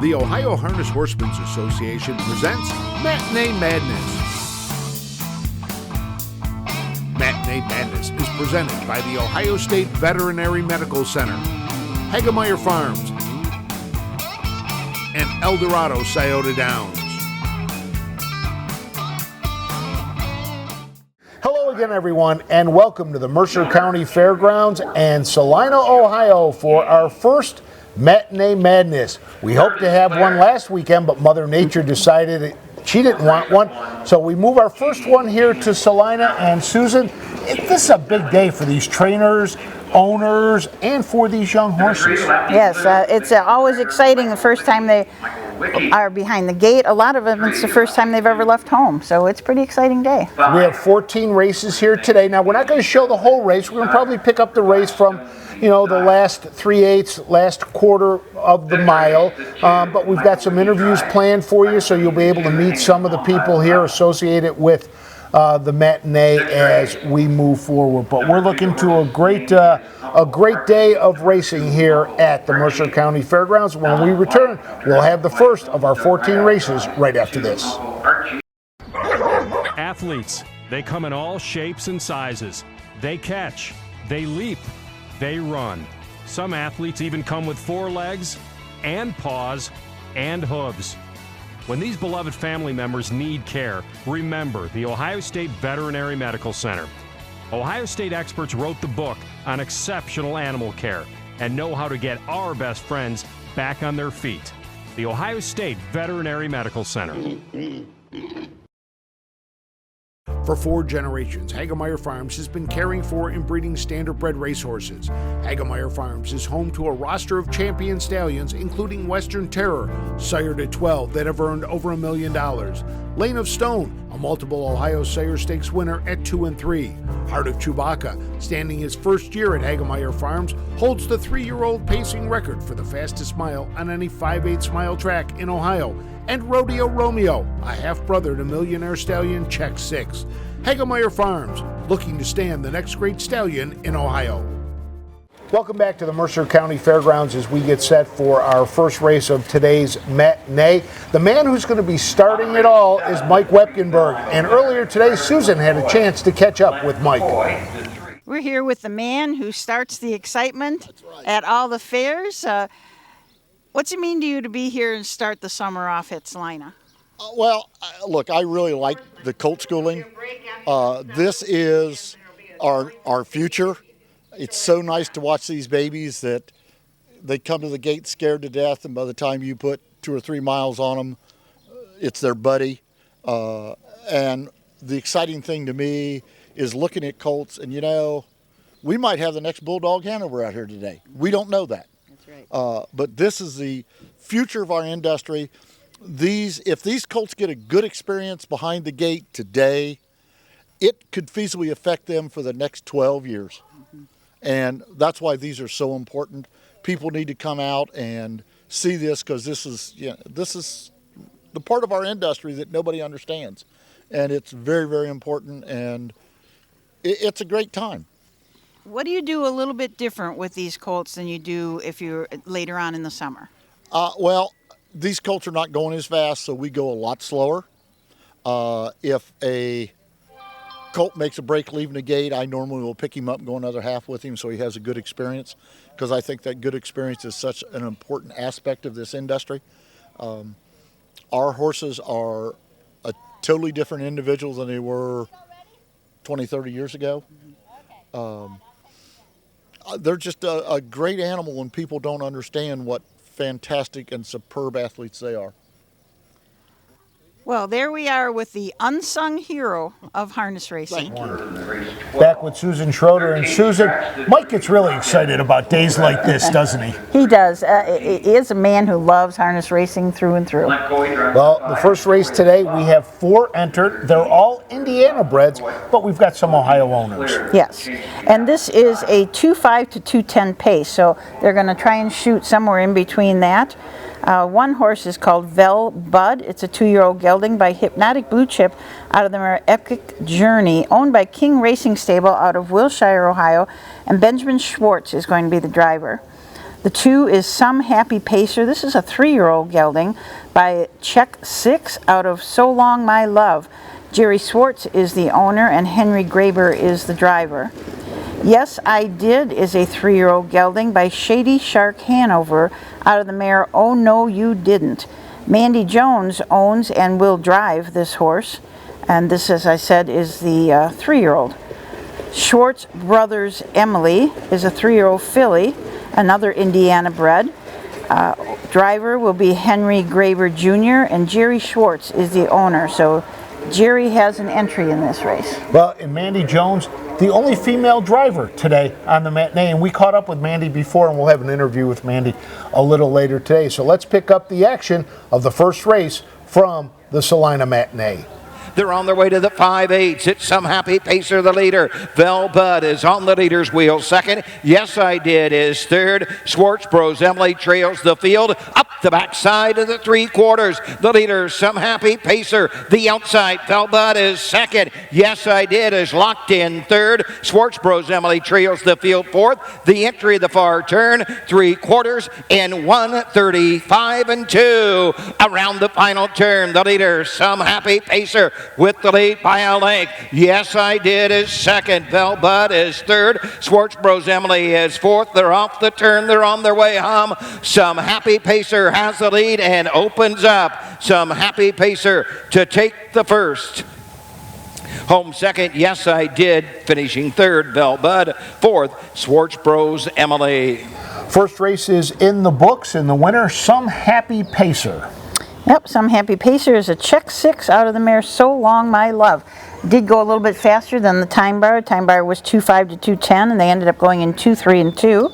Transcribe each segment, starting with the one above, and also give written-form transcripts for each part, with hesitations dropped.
The Ohio Harness Horsemen's Association presents Matinee Madness. Matinee Madness is presented by the Ohio State Veterinary Medical Center, Hagemeyer Farms, and Eldorado Scioto Downs. Hello again, everyone, and welcome to the Mercer County Fairgrounds and Salina, Ohio for our first Matinee Madness. We hoped to have one last weekend, but Mother Nature decided she didn't want one, so we move our first one here to Salina. And Susan, this is a big day for these trainers, owners, and for these young horses. Yes, it's always exciting the first time they are behind the gate. A lot of them, it's the first time they've ever left home, so it's a pretty exciting day. We have 14 races here today. Now, we're not going to show the whole race. We're going to probably pick up the race from the last 3/8, last quarter of the mile. But we've got some interviews planned for you, so you'll be able to meet some of the people here associated with the matinee as we move forward. But we're looking to a great day of racing here at the Mercer County Fairgrounds. When we return, we'll have the first of our 14 races right after this. Athletes, they come in all shapes and sizes. They catch, they leap, they run. Some athletes even come with 4 legs and paws and hooves. When these beloved family members need care, remember the Ohio State Veterinary Medical Center. Ohio State experts wrote the book on exceptional animal care and know how to get our best friends back on their feet. The Ohio State Veterinary Medical Center. For 4 generations, Hagemeyer Farms has been caring for and breeding standardbred racehorses. Hagemeyer Farms is home to a roster of champion stallions, including Western Terror, sired at 12, that have earned over $1 million. Lane of Stone, a multiple Ohio Sire Stakes winner at 2 and 3. Heart of Chewbacca, standing his first year at Hagemeyer Farms, holds the 3-year-old pacing record for the fastest mile on any 5/8 mile track in Ohio. And Rodeo Romeo, a half-brother to Millionaire Stallion Check 6. Hagemeyer Farms, looking to stand the next great stallion in Ohio. Welcome back to the Mercer County Fairgrounds as we get set for our first race of today's matinee. The man who's going to be starting it all is Mike Wepkenberg. And earlier today, Susan had a chance to catch up with Mike. We're here with the man who starts the excitement at all the fairs. What's it mean to you to be here and start the summer off at Salina? Look, I really like the colt schooling. This is our future. It's so nice to watch these babies that they come to the gate scared to death, and by the time you put 2 or 3 miles on them, it's their buddy. And the exciting thing to me is looking at colts, and we might have the next Bulldog Hanover out here today. We don't know that. But this is the future of our industry. If these colts get a good experience behind the gate today, it could feasibly affect them for the next 12 years. Mm-hmm. And that's why these are so important. People need to come out and see this, because this is the part of our industry that nobody understands. And it's very, very important, and it's a great time. What do you do a little bit different with these colts than you do if you're later on in the summer? These colts are not going as fast, so we go a lot slower. If a colt makes a break leaving the gate, I normally will pick him up and go another half with him so he has a good experience, because I think that good experience is such an important aspect of this industry. Our horses are a totally different individual than they were 20, 30 years ago. They're just a great animal, and people don't understand what fantastic and superb athletes they are. Well, there we are with the unsung hero of harness racing. Back with Susan Schroeder. And Susan, Mike gets really excited about days like this, doesn't he? He does. He is a man who loves harness racing through and through. Well, the first race today, we have 4 entered. They're all Indiana breds, but we've got some Ohio owners. Yes, and this is a 2.5 to 2:10 pace, so they're going to try and shoot somewhere in between that. One horse is called Vel Bud. It's a 2-year-old gelding by Hypnotic Blue Chip out of the Epic Journey, owned by King Racing Stable out of Wilshire, Ohio, and Benjamin Schwartz is going to be the driver. The 2 is Some Happy Pacer. This is a 3-year-old gelding by Check 6 out of So Long My Love. Jerry Swartz is the owner and Henry Graber is the driver. Yes, I Did is a 3-year-old gelding by Shady Shark Hanover out of the mare Oh No You Didn't. Mandy Jones owns and will drive this horse, and this, as I said, is the 3-year-old. Schwartz Brothers Emily is a 3-year-old filly, another Indiana bred. Driver will be Henry Graber Jr. and Jerry Schwartz is the owner, so Jerry has an entry in this race. Well, and Mandy Jones, the only female driver today on the matinee, and we caught up with Mandy before, and we'll have an interview with Mandy a little later today. So let's pick up the action of the first race from the Salina matinee. They're on their way to the 5/8. It's Some Happy Pacer, the leader. Vel Bud is on the leader's wheel. Second, Yes I Did is third. Schwartz Bros Emily trails the field up the backside of the 3/4. The leader, Some Happy Pacer. The outside, Vel Bud is second. Yes I Did is locked in third. Schwartz Bros Emily trails the field fourth. The entry of the far turn, 3/4 and 1:35 and 2. Around the final turn, the leader, Some Happy Pacer, with the lead by a length. Yes I Did is second. Vel Bud is third. Schwartz Bros Emily is fourth. They're off the turn. They're on their way home. Some Happy Pacer has the lead and opens up. Some Happy Pacer to take the first. Home second, Yes I Did. Finishing third, Vel Bud. Fourth, Schwartz Bros Emily. First race is in the books, and the winner, Some Happy Pacer. Yep, Some Happy Pacer is a Check 6 out of the mare So Long My Love. Did go a little bit faster than the time bar. Time bar was 2.5 to 2:10, and they ended up going in 2.3 and 2.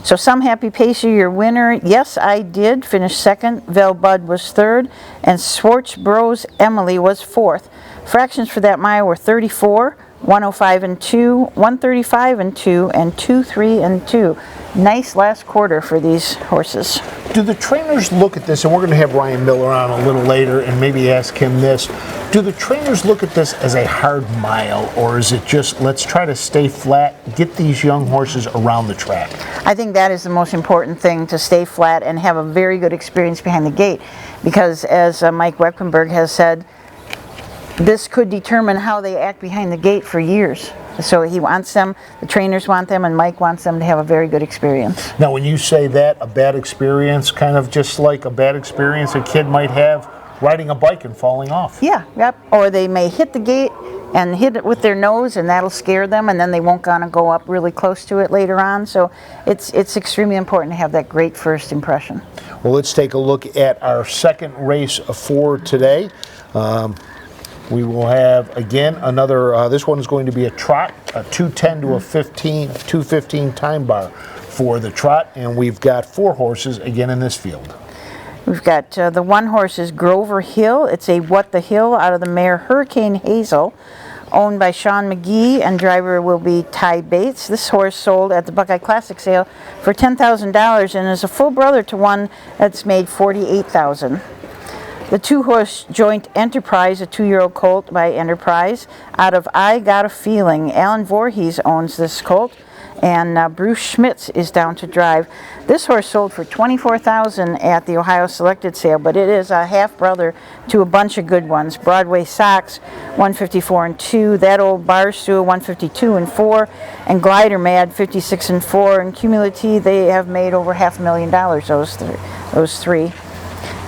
So Some Happy Pacer, your winner. Yes I Did finished second. Vel Bud was third, and Schwartz Bros Emily was fourth. Fractions for that mile were 34, 105 and 2, 135 and 2, and 2.3 and 2. Nice last quarter for these horses. Do the trainers look at this, and we're going to have Ryan Miller on a little later and maybe ask him this, do the trainers look at this as a hard mile, or is it just let's try to stay flat, get these young horses around the track? I think that is the most important thing, to stay flat and have a very good experience behind the gate, because as Mike Wecklenberg has said, this could determine how they act behind the gate for years. So he wants them, the trainers want them, and Mike wants them to have a very good experience. Now, when you say that, a bad experience, kind of just like a bad experience a kid might have riding a bike and falling off. Yeah, yep. Or they may hit the gate and hit it with their nose, and that'll scare them, and then they won't gonna go up really close to it later on. So it's extremely important to have that great first impression. Well, let's take a look at our second race for today. We will have, again, another, this one is going to be a trot, a 2:10 to a 2:15 time bar for the trot, and we've got 4 horses again in this field. We've got the one horse is Grover Hill. It's a What the Hill out of the mare Hurricane Hazel, owned by Sean McGee, and driver will be Ty Bates. This horse sold at the Buckeye Classic sale for $10,000 and is a full brother to one that's made $48,000. The 2-horse joint Enterprise, a 2-year-old colt by Enterprise, out of I Got a Feeling. Alan Voorhees owns this colt, and Bruce Schmitz is down to drive. This horse sold for $24,000 at the Ohio Selected sale, but it is a half-brother to a bunch of good ones. Broadway Sox, 154 and 2, That Old Barstool, 152 and 4, and Glider Mad, 56 and 4, and cumulatively they have made over $500,000, those three.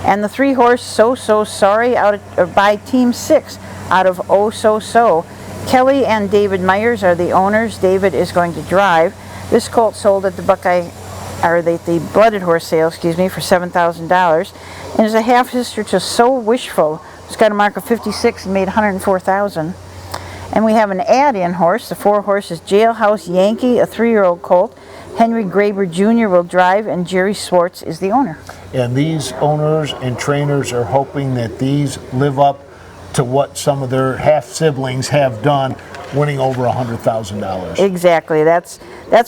And the 3-horse So So Sorry out of, by Team 6 out of Oh So So. Kelly and David Myers are the owners. David is going to drive. This colt sold at the Buckeye, or the Blooded Horse sale, excuse me, for $7,000, and is a half sister to So Wishful. It's got a mark of 56 and made $104,000. And we have an add-in horse. The 4-horse is Jailhouse Yankee, a 3-year-old colt. Henry Graber Jr. will drive, and Jerry Swartz is the owner. And these owners and trainers are hoping that these live up to what some of their half-siblings have done, winning over $100,000. Exactly. That's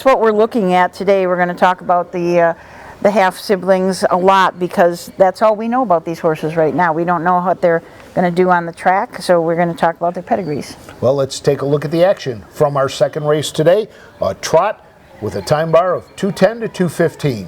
what we're looking at today. We're going to talk about the half-siblings a lot, because that's all we know about these horses right now. We don't know what they're going to do on the track, so we're going to talk about their pedigrees. Well, let's take a look at the action from our second race today, a trot with a time bar of 2:10 to 2:15.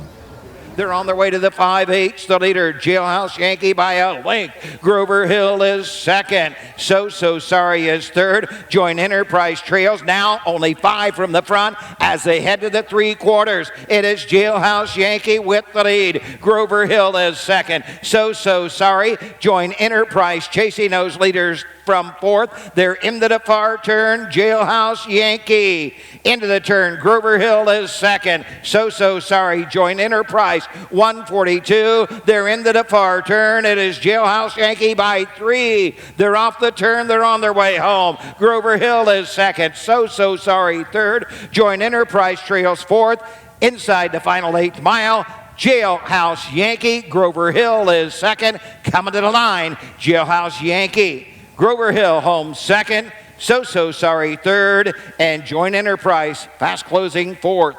They're on their way to the 5/8. The leader, Jailhouse Yankee, by a length. Grover Hill is second. So Sorry is third. Joint Enterprise trails now only 5 from the front as they head to the 3/4. It is Jailhouse Yankee with the lead. Grover Hill is second. So Sorry. Joint Enterprise chasing those leaders from 4th. They're into the far turn. Jailhouse Yankee into the turn. Grover Hill is second. So Sorry. Joint Enterprise 142. They're into the far turn. It is Jailhouse Yankee by 3. They're off the turn. They're on their way home. Grover Hill is second. So Sorry third. Joint Enterprise trails 4th. Inside the final 8th mile, Jailhouse Yankee. Grover Hill is second. Coming to the line, Jailhouse Yankee. Grover Hill home second. So Sorry third. And Joint Enterprise fast closing 4th.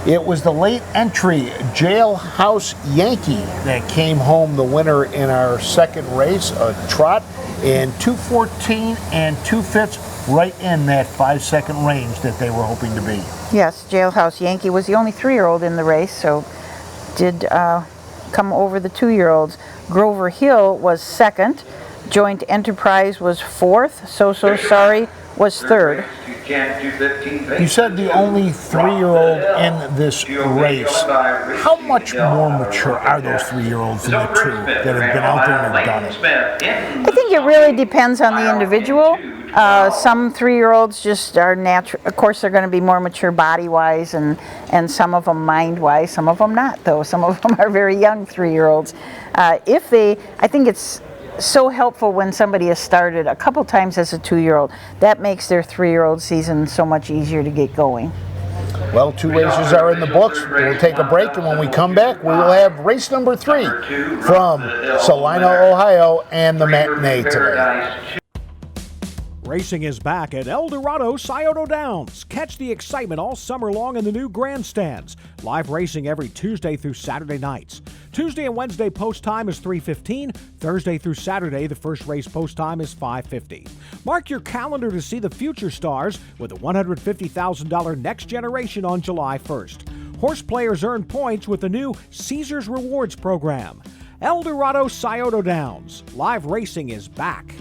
It was the late entry Jailhouse Yankee that came home the winner in our second race, a trot in 2:14 and 2/5, right in that 5-second range that they were hoping to be. Yes, Jailhouse Yankee was the only 3-year-old in the race, so did come over the 2-year-olds. Grover Hill was second. Joint Enterprise was 4th. So Sorry was 3rd. You said the only 3-year-old in this race. How much more mature are those 3-year-olds than the 2 that have been out there and have done it? I think it really depends on the individual. Some 3-year-olds just are natural. Of course, they're going to be more mature body-wise, and some of them mind-wise. Some of them not, though. Some of them are very young 3-year-olds. I think it's so helpful when somebody has started a couple times as a 2-year-old. That makes their 3-year-old season so much easier to get going. Well, 2 races are in the books. We'll take a break, and when we come back, we will have race number 3 from Salina, Ohio, and the matinee today. Racing is back at El Dorado Scioto Downs. Catch the excitement all summer long in the new grandstands. Live racing every Tuesday through Saturday nights. Tuesday and Wednesday post time is 3:15. Thursday through Saturday, the first race post time is 5:50. Mark your calendar to see the future stars with a $150,000 Next Generation on July 1st. Horse players earn points with the new Caesars Rewards program. El Dorado Scioto Downs. Live racing is back.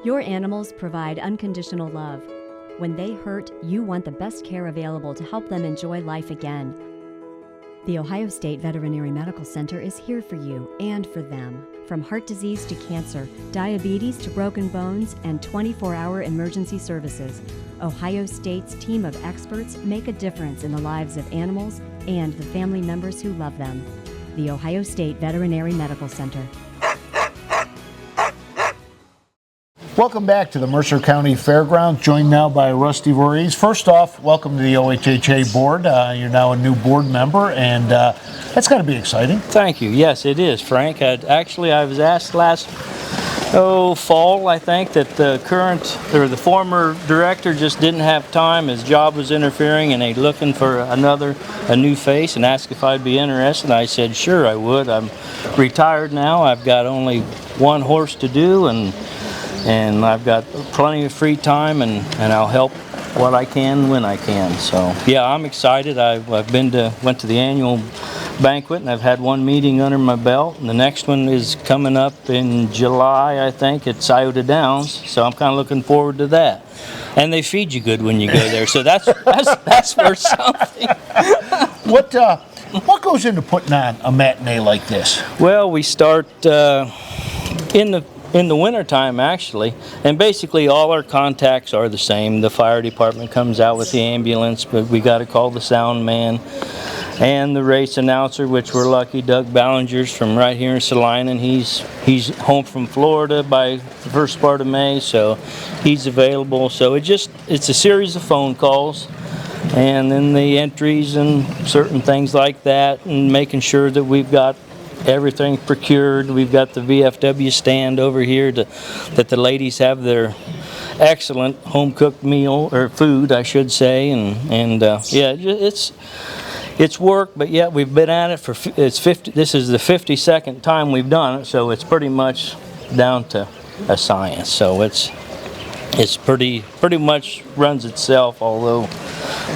Your animals provide unconditional love. When they hurt, you want the best care available to help them enjoy life again. The Ohio State Veterinary Medical Center is here for you and for them. From heart disease to cancer, diabetes to broken bones, and 24-hour emergency services, Ohio State's team of experts make a difference in the lives of animals and the family members who love them. The Ohio State Veterinary Medical Center. Welcome back to the Mercer County Fairgrounds, joined now by Rusty Voorhees. First off, welcome to the OHHA board. You're now a new board member, and that's got to be exciting. Thank you. Yes, it is, Frank. I was asked last fall, I think, that the former director just didn't have time. His job was interfering, and they're looking for a new face, and asked if I'd be interested. I said, sure, I would. I'm retired now. I've got only one horse to do, and I've got plenty of free time, and I'll help what I can when I can. So yeah, I'm excited. I've went to the annual banquet, and I've had one meeting under my belt, and the next one is coming up in July, I think, at Scioto Downs. So I'm kind of looking forward to that. And they feed you good when you go there, so that's worth something. What goes into putting on a matinee like this? Well, we start in the wintertime, actually, and basically all our contacts are the same. The fire department comes out with the ambulance, but we got to call the sound man and the race announcer, which we're lucky. Doug Ballinger's from right here in Salina, and he's home from Florida by the first part of May, so he's available. So it's a series of phone calls, and then the entries and certain things like that, and making sure that we've got everything procured. We've got the VFW stand over here that the ladies have their excellent home cooked meal, or food I should say, and yeah, it's work, but yeah, we've been at it for this is the 52nd time we've done it, so it's pretty much down to a science. So it's pretty much runs itself, although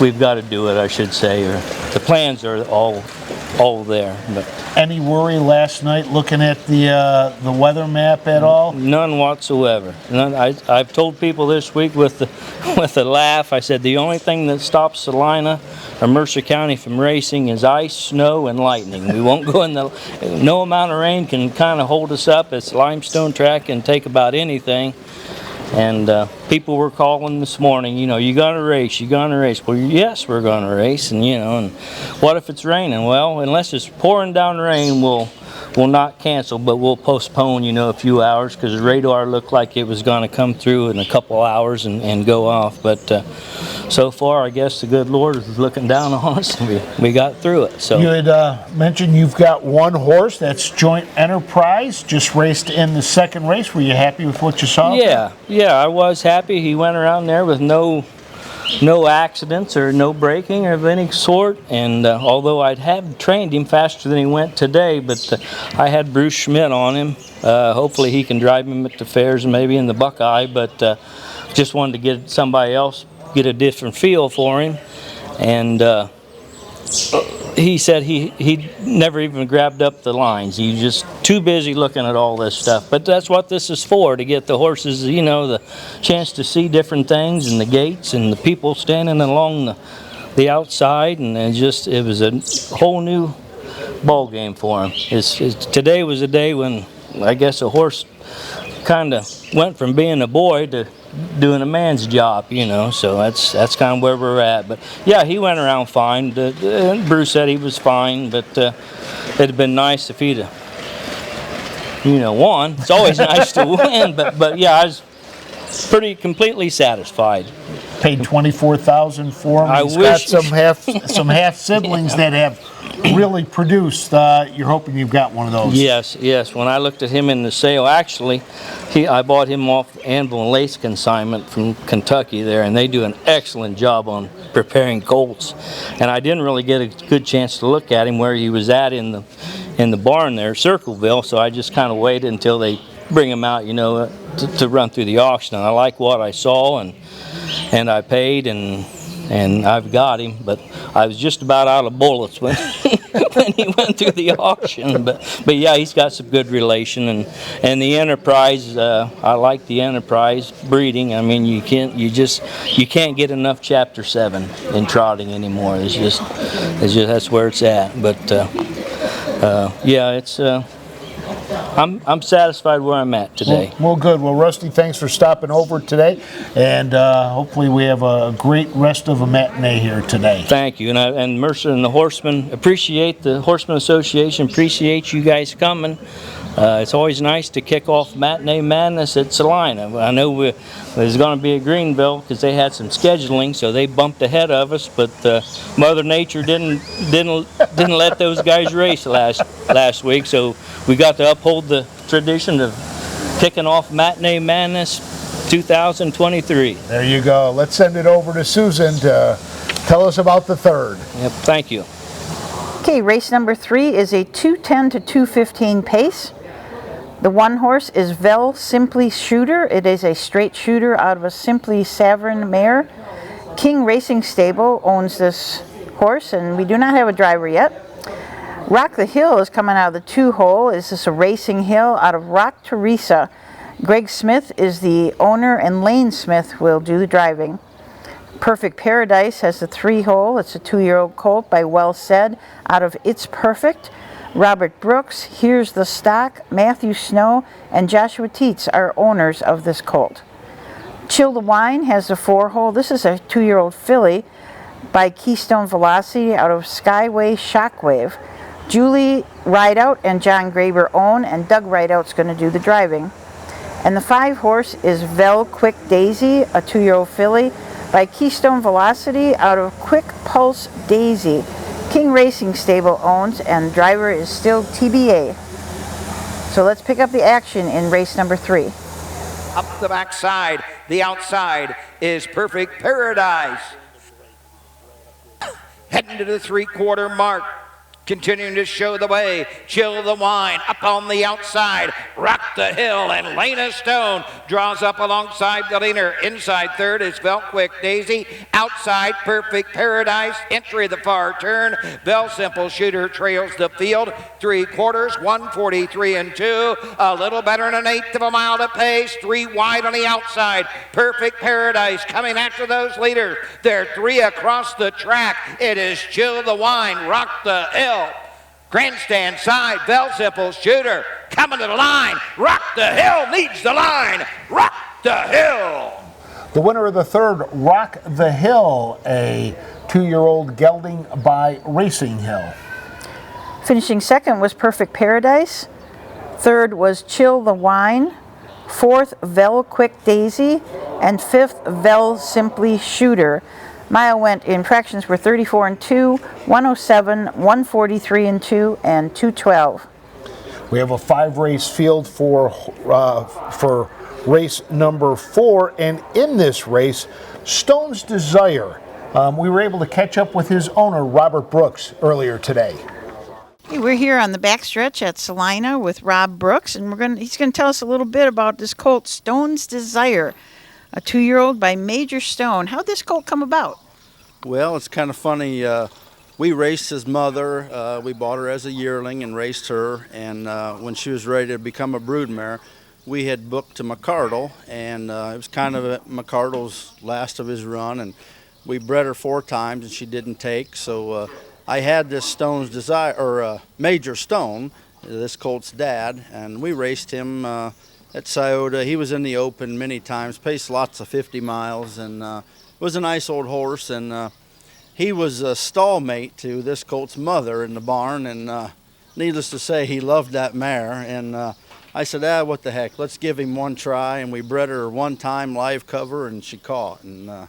we've got to do it, I should say. Or the plans are all there. But Any worry last night looking at the weather map at all? none whatsoever. None. I've told people this week with a laugh. I said the only thing that stops Salina or Mercer County from racing is ice, snow, and lightning. We won't go in no amount of rain can kind of hold us up. It's a limestone track and take about anything. And people were calling this morning, you gonna race, you gonna race. Well, yes, we're gonna race, and and what if it's raining? Well, unless it's pouring down rain, we'll not cancel, but we'll postpone, a few hours, because the radar looked like it was gonna come through in a couple hours and go off. But so far, I guess the good Lord is looking down on us, and we got through it. So You had mentioned you've got one horse, that's Joint Enterprise, just raced in the second race. Were you happy with what you saw? Yeah, I was happy. He went around there with no accidents or no braking of any sort, and although I'd have trained him faster than he went today, but I had Bruce Schmidt on him. Hopefully he can drive him at the fairs and maybe in the Buckeye, but just wanted to get somebody else, get a different feel for him. And he said he never even grabbed up the lines. He was just too busy looking at all this stuff. But that's what this is for, to get the horses, the chance to see different things, and the gates and the people standing along the outside. And it was a whole new ball game for him. Today was a day when I guess a horse kind of went from being a boy to doing a man's job, so that's kind of where we're at. But yeah, he went around fine. Bruce said he was fine, but it'd been nice if he'd won. It's always nice to win, but yeah, I was pretty completely satisfied. Paid $24,000 for him. I He's wish- got some half siblings that have really produced. You're hoping you've got one of those. Yes. When I looked at him in the sale, actually, I bought him off Anvil and Lace consignment from Kentucky there, and they do an excellent job on preparing colts. And I didn't really get a good chance to look at him where he was at in the barn there, Circleville. So I just kind of waited until they bring him out, to run through the auction. And I like what I saw, and I paid, and I've got him, but I was just about out of bullets when when he went through the auction. But yeah, he's got some good relation, and the Enterprise. I like the Enterprise breeding. I mean, you can't get enough Chapter 7 in trotting anymore. It's just that's where it's at. But yeah, it's. I'm satisfied where I'm at today. Well, good. Well, Rusty, thanks for stopping over today, and hopefully we have a great rest of a matinee here today. Thank you, and Mercer and the Horsemen the Horseman Association appreciate you guys coming. It's always nice to kick off Matinee Madness at Salina. I know there's going to be a Greenville because they had some scheduling, so they bumped ahead of us. But Mother Nature didn't let those guys race last week, so we got to uphold the tradition of kicking off Matinee Madness 2023. There you go. Let's send it over to Susan to tell us about the third. Yep, thank you. Okay, race number 3 is a 2:10 to 2:15 pace. The one horse is Vel Simply Shooter. It is a straight shooter out of a Simply Savern mare. King Racing Stable owns this horse, and we do not have a driver yet. Rock the Hill is coming out of the 2-hole. Is this a racing hill out of Rock Teresa? Greg Smith is the owner, and Lane Smith will do the driving. Perfect Paradise has the 3-hole. It's a 2-year-old colt by Well Said out of It's Perfect. Robert Brooks, Here's the Stock, Matthew Snow, and Joshua Teets are owners of this colt. Chill the Wine has the 4-hole. This is a 2-year-old filly by Keystone Velocity out of Skyway Shockwave. Julie Rideout and John Graber own, and Doug Rideout's going to do the driving. And the 5-horse is Vel Quick Daisy, a 2-year-old filly by Keystone Velocity out of Quick Pulse Daisy. King Racing Stable owns, and driver is still TBA. So let's pick up the action in race number 3. Up the backside, the outside is Perfect Paradise. Heading to the 3/4 mark. Continuing to show the way, Chill the Wine up on the outside, Rock the Hill, and Lena Stone draws up alongside the leader. Inside third is Quick Daisy, outside Perfect Paradise, entry of the far turn. Bell Simple Shooter trails the field, 3/4, 1:43 and 2, a little better than an eighth of a mile to pace, 3 wide on the outside. Perfect Paradise coming after those leaders. They're 3 across the track. It is Chill the Wine, Rock the Hill. Grandstand side, Bell Simple Shooter coming to the line. Rock the Hill needs the line. Rock the Hill. The winner of the third, Rock the Hill, a 2-year-old gelding by Racing Hill. Finishing second was Perfect Paradise. Third was Chill the Wine. Fourth, Quick Daisy. And fifth, Vel Simply Shooter. Mile went in fractions were 34 and 2, 107, 143 and 2, and 212. We have a 5-race field for race number 4, and in this race, Stone's Desire. We were able to catch up with his owner, Robert Brooks, earlier today. Hey, we're here on the backstretch at Salina with Rob Brooks, and he's going to tell us a little bit about this colt, Stone's Desire, a 2-year-old by Major Stone. How'd this colt come about? Well, it's kind of funny. We raced his mother. We bought her as a yearling and raced her. And when she was ready to become a broodmare, we had booked to McCardle, and it was kind of McCardle's last of his run. And we bred her 4 times, and she didn't take. So I had this Stone's Desire, or Major Stone, this colt's dad, and we raced him at Scioto. He was in the open many times, paced lots of 50 miles, and was a nice old horse, and he was a stallmate to this colt's mother in the barn, and needless to say, he loved that mare. And I said, what the heck, let's give him one try, and we bred her 1 time live cover, and she caught, and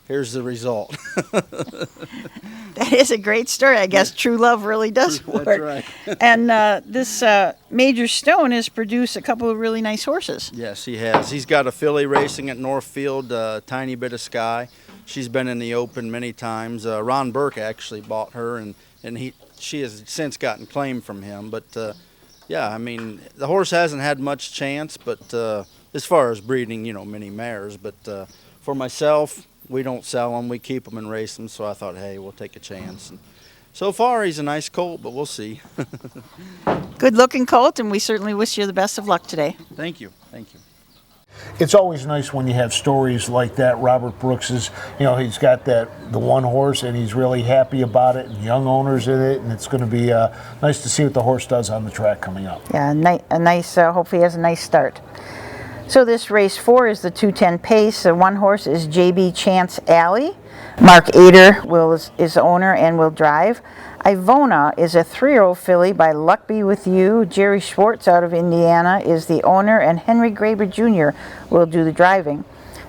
here's the result. That is a great story. I guess true love really does work. That's right. And this Major Stone has produced a couple of really nice horses. Yes, he has. He's got a filly racing at Northfield, Tiny Bit of Sky. She's been in the open many times. Ron Burke actually bought her, and she has since gotten claim from him. But yeah, I mean, the horse hasn't had much chance, but as far as breeding, many mares. But for myself, we don't sell them. We keep them and race them. So I thought, hey, we'll take a chance. And so far, he's a nice colt, but we'll see. Good-looking colt, and we certainly wish you the best of luck today. Thank you. Thank you. It's always nice when you have stories like that. Robert Brooks is, he's got the one horse, and he's really happy about it, and young owners in it, and it's going to be nice to see what the horse does on the track coming up. Yeah, a nice. Hopefully, he has a nice start. So this race 4 is the 2:10 pace. One horse is JB Chance Alley. Mark Ader is owner and will drive. Ivona is a 3-year-old filly by Luck Be With You. Jerry Schwartz out of Indiana is the owner, and Henry Graber Jr. will do the driving.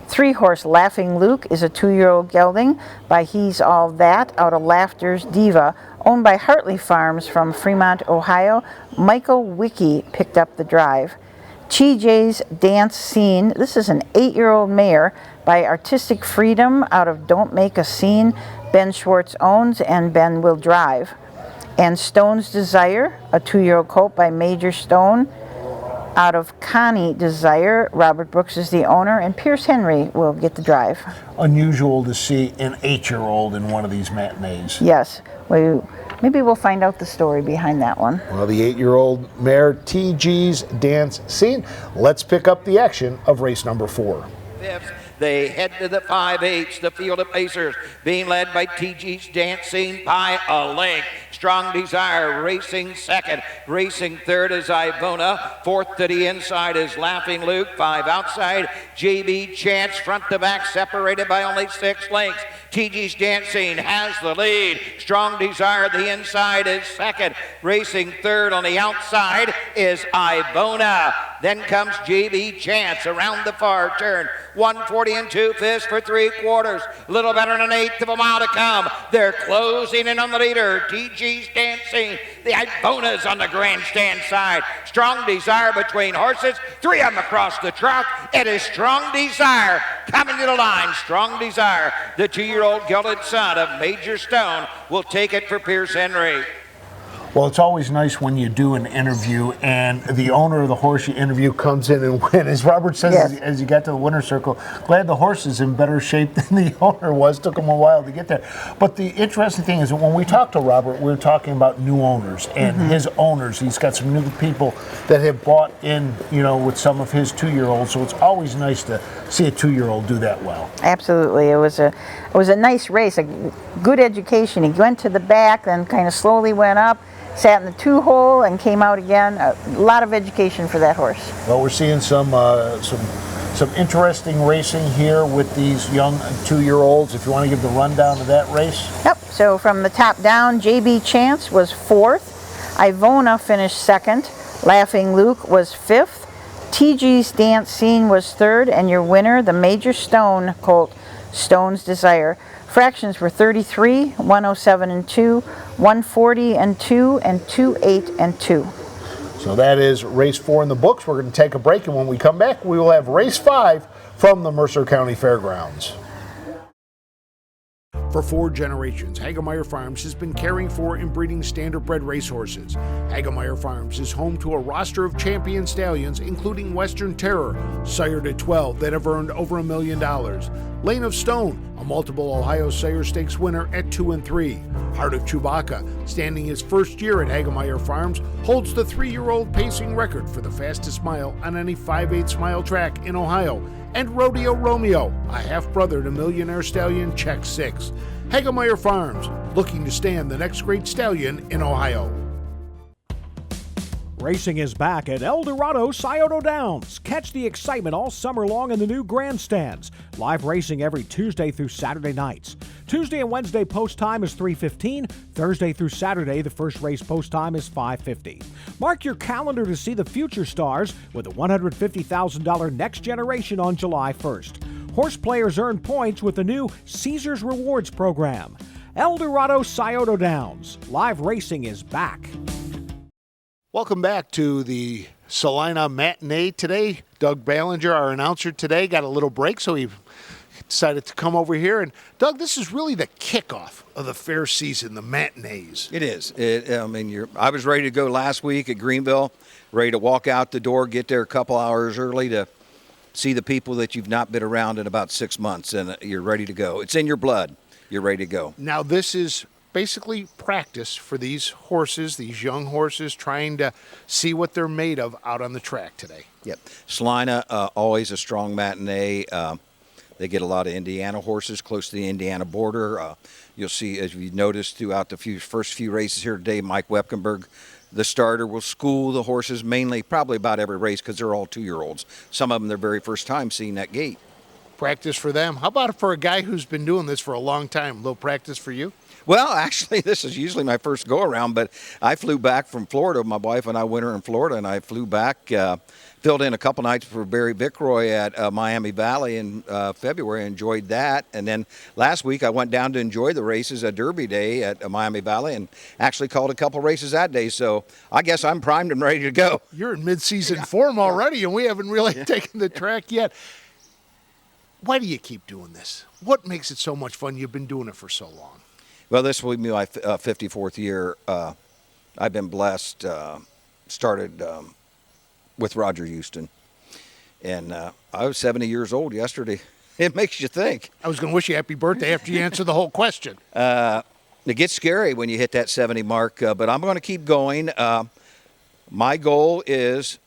3-horse Laughing Luke is a 2-year-old gelding by He's All That out of Laughter's Diva, owned by Hartley Farms from Fremont, Ohio. Michael Wicke picked up the drive. TJ's Dance Scene, this is an 8-year-old mare by Artistic Freedom out of Don't Make a Scene. Ben Schwartz owns, and Ben will drive. And Stone's Desire, a 2-year-old colt by Major Stone out of Connie Desire. Robert Brooks is the owner, and Pierce Henry will get the drive. Unusual to see an 8-year-old in one of these matinees. Yes. Maybe we'll find out the story behind that one. Well, the 8-year-old mare, TG's Dance Scene. Let's pick up the action of race number 4. They head to the 5/8, the field of pacers, being led by TG's Dance Scene by a length. Strong Desire racing second. Racing third is Ivona. Fourth to the inside is Laughing Luke. 5 outside. JB Chance front to back, separated by only 6 lengths. TG's Dance Scene has the lead. Strong Desire, the inside, is second. Racing third on the outside is Ivona. Then comes JB Chance around the far turn. 140 and 2/5 for 3/4. Little better than an eighth of a mile to come. They're closing in on the leader. TG's Dance Scene. The Ivona's on the grandstand side. Strong Desire between horses. 3 of them across the track. It is Strong Desire coming to the line. Strong Desire, the 2-year-old gelded son of Major Stone, will take it for Pierce Henry. Well, it's always nice when you do an interview and the owner of the horse you interview comes in and wins. As Robert says, Yes. as you got to the winner's circle, glad the horse is in better shape than the owner was. Took him a while to get there. But the interesting thing is that when we talked to Robert, we were talking about new owners and his owners. He's got some new people that have bought in, with some of his 2-year-olds. So it's always nice to see a 2-year-old do that well. Absolutely. It was a nice race, a good education. He went to the back, then kind of slowly went up, sat in the 2-hole and came out again. A lot of education for that horse. Well, we're seeing some interesting racing here with these young 2-year-olds. If you want to give the rundown of that race. Yep. So from the top down, JB Chance was 4th. Ivona finished 2nd. Laughing Luke was 5th. TG's Dance Scene was 3rd. And your winner, the Major Stone colt, Stone's Desire. Fractions were 33, 107 and 2, 140 and 2, and 28 and 2. So that is race 4 in the books. We're going to take a break, and when we come back, we will have race 5 from the Mercer County Fairgrounds. For 4 generations, Hagemeyer Farms has been caring for and breeding standardbred racehorses. Hagemeyer Farms is home to a roster of champion stallions, including Western Terror, sired at 12, that have earned over $1 million. Lane of Stone, a multiple Ohio Sire Stakes winner at 2 and 3. Heart of Chewbacca, standing his first year at Hagemeyer Farms, holds the 3-year-old pacing record for the fastest mile on any 5/8 mile track in Ohio. And Rodeo Romeo, a half-brother to Millionaire Stallion Check 6. Hagemeyer Farms, looking to stand the next great stallion in Ohio. Racing is back at El Dorado Scioto Downs. Catch the excitement all summer long in the new grandstands. Live racing every Tuesday through Saturday nights. Tuesday and Wednesday post time is 3:15. Thursday through Saturday, the first race post time is 5:50. Mark your calendar to see the future stars with a $150,000 Next Generation on July 1st. Horse players earn points with the new Caesars Rewards program. El Dorado Scioto Downs. Live racing is back. Welcome back to the Salina Matinee today. Doug Ballinger, our announcer today, got a little break, so he decided to come over here. And Doug, this is really the kickoff of the fair season, the matinees. It is. I was ready to go last week at Greenville, ready to walk out the door, get there a couple hours early to see the people that you've not been around in about 6 months, and you're ready to go. It's in your blood. You're ready to go. Now, this is basically practice for these horses, these young horses, trying to see what they're made of out on the track today. Yep. Salina, always a strong matinee. They get a lot of Indiana horses close to the Indiana border. You'll see, as you noticed throughout the first few races here today, Mike Wepkenberg, the starter, will school the horses mainly, probably about every race, because they're all 2-year-olds. Some of them, their very first time seeing that gate. Practice for them. How about for a guy who's been doing this for a long time? A little practice for you? Well, actually, this is usually my first go-around, but I flew back from Florida. My wife and I winter in Florida, and I flew back, filled in a couple nights for Barry Vickroy at Miami Valley in February, enjoyed that. And then last week I went down to enjoy the races at Derby Day at Miami Valley and actually called a couple races that day. So I guess I'm primed and ready to go. You're in mid-season form already, and we haven't really taken the track yet. Why do you keep doing this? What makes it so much fun? You've been doing it for so long. Well, this will be my 54th year. I've been blessed. Started with Roger Houston, and I was 70 years old yesterday. It makes you think. I was going to wish you happy birthday after you answer the whole question. It gets scary when you hit that 70 mark, but I'm going to keep going. My goal is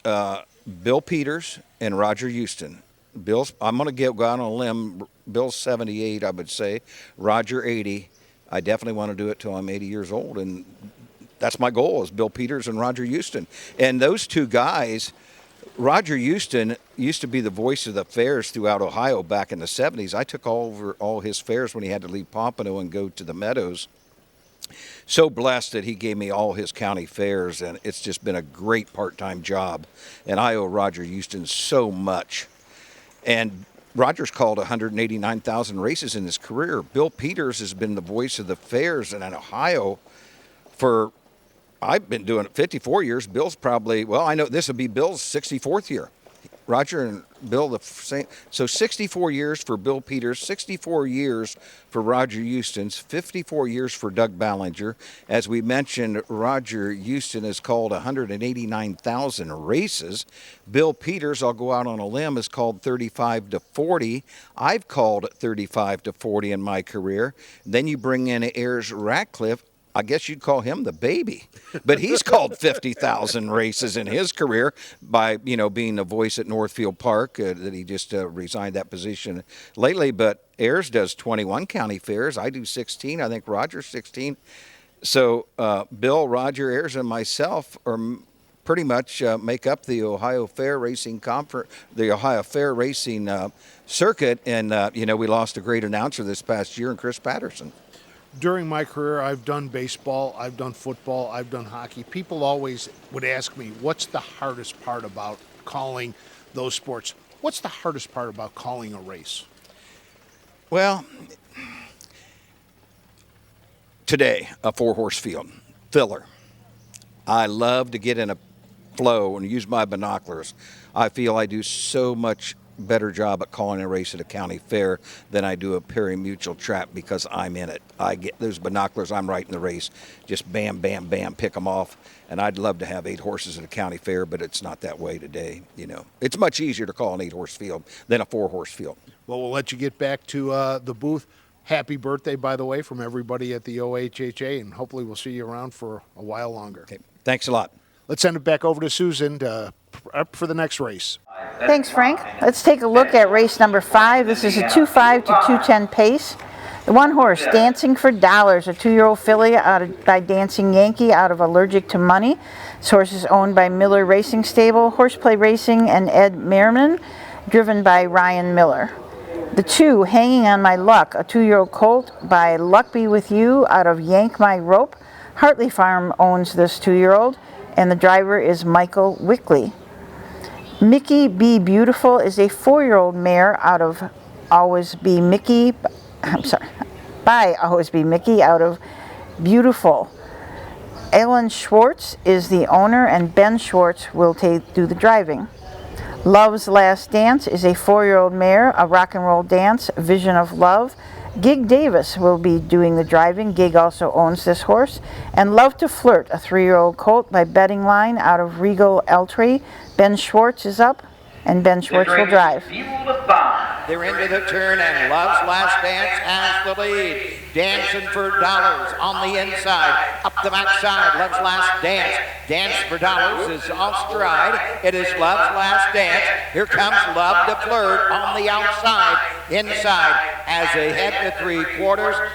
Bill Peters and Roger Houston. I'm going to go out on a limb. Bill's 78, I would say. Roger 80. I definitely want to do it till I'm 80 years old, and that's my goal, is Bill Peters and Roger Houston. And those two guys, Roger Houston used to be the voice of the fairs throughout Ohio back in the 70s. I took over all his fairs when he had to leave Pompano and go to the Meadows. So blessed that he gave me all his county fairs, and it's just been a great part-time job. And I owe Roger Houston so much. And Roger's called 189,000 races in his career. Bill Peters has been the voice of the fairs in Ohio for, I've been doing it 54 years. Bill's probably, well, I know this will be Bill's 64th year. Roger and Bill, the same. So 64 years for Bill Peters, 64 years for Roger Houston's, 54 years for Doug Ballinger. As we mentioned, Roger Houston has called 189,000 races. Bill Peters, I'll go out on a limb, has called 35 to 40. I've called 35 to 40 in my career. Then you bring in Ayers Ratcliffe. I guess you'd call him the baby, but he's called 50,000 races in his career by, being the voice at Northfield Park, that he just resigned that position lately. But Ayers does 21 county fairs. I do 16. I think Roger's 16. So Bill, Roger, Ayers, and myself are pretty much make up the Ohio Fair Racing the Ohio Fair Racing circuit. And, we lost a great announcer this past year in Chris Patterson. During my career, I've done baseball, I've done football, I've done hockey. People always would ask me, what's the hardest part about calling those sports? What's the hardest part about calling a race? Well, today, a 4-horse field, filler. I love to get in a flow and use my binoculars. I feel I do so much better job at calling a race at a county fair than I do a Perry Mutual trap because I'm in it. I get those binoculars, I'm right in the race. Just bam, bam, bam, pick them off. And I'd love to have 8 horses at a county fair, but it's not that way today. It's much easier to call an 8-horse field than a 4-horse field. Well, we'll let you get back to the booth. Happy birthday, by the way, from everybody at the OHHA, and hopefully we'll see you around for a while longer. Okay. Thanks a lot. Let's send it back over to Susan to prep for the next race. Thanks, Frank. Let's take a look at race number 5. This is a 2.5 to 2:10 pace. The one horse, Dancing for Dollars, a 2-year-old filly by Dancing Yankee out of Allergic to Money. This horse is owned by Miller Racing Stable, Horseplay Racing, and Ed Merriman, driven by Ryan Miller. The 2, Hanging on My Luck, a 2-year-old colt by Luck Be With You out of Yank My Rope. Hartley Farm owns this 2-year-old, and the driver is Michael Wickley. Mickey Be Beautiful is a 4-year-old mare out of Always Be Mickey, by Always Be Mickey out of Beautiful. Ellen Schwartz is the owner, and Ben Schwartz will do the driving. Love's Last Dance is a 4-year-old mare, a rock and roll dance, Vision of Love. Gig Davis will be doing the driving. Gig also owns this horse. And Love to Flirt, a 3-year-old colt by Betting Line out of Regal Eltree. Ben Schwartz is up, and Ben Schwartz will drive. They're into the turn, and Love's Last Dance has the lead. Dancing for Dollars on the inside. Up the backside, Love's Last Dance. Dance for Dollars is off stride. It is Love's Last Dance. Here comes Love to Flirt on the outside. Inside, as they head to 3/4,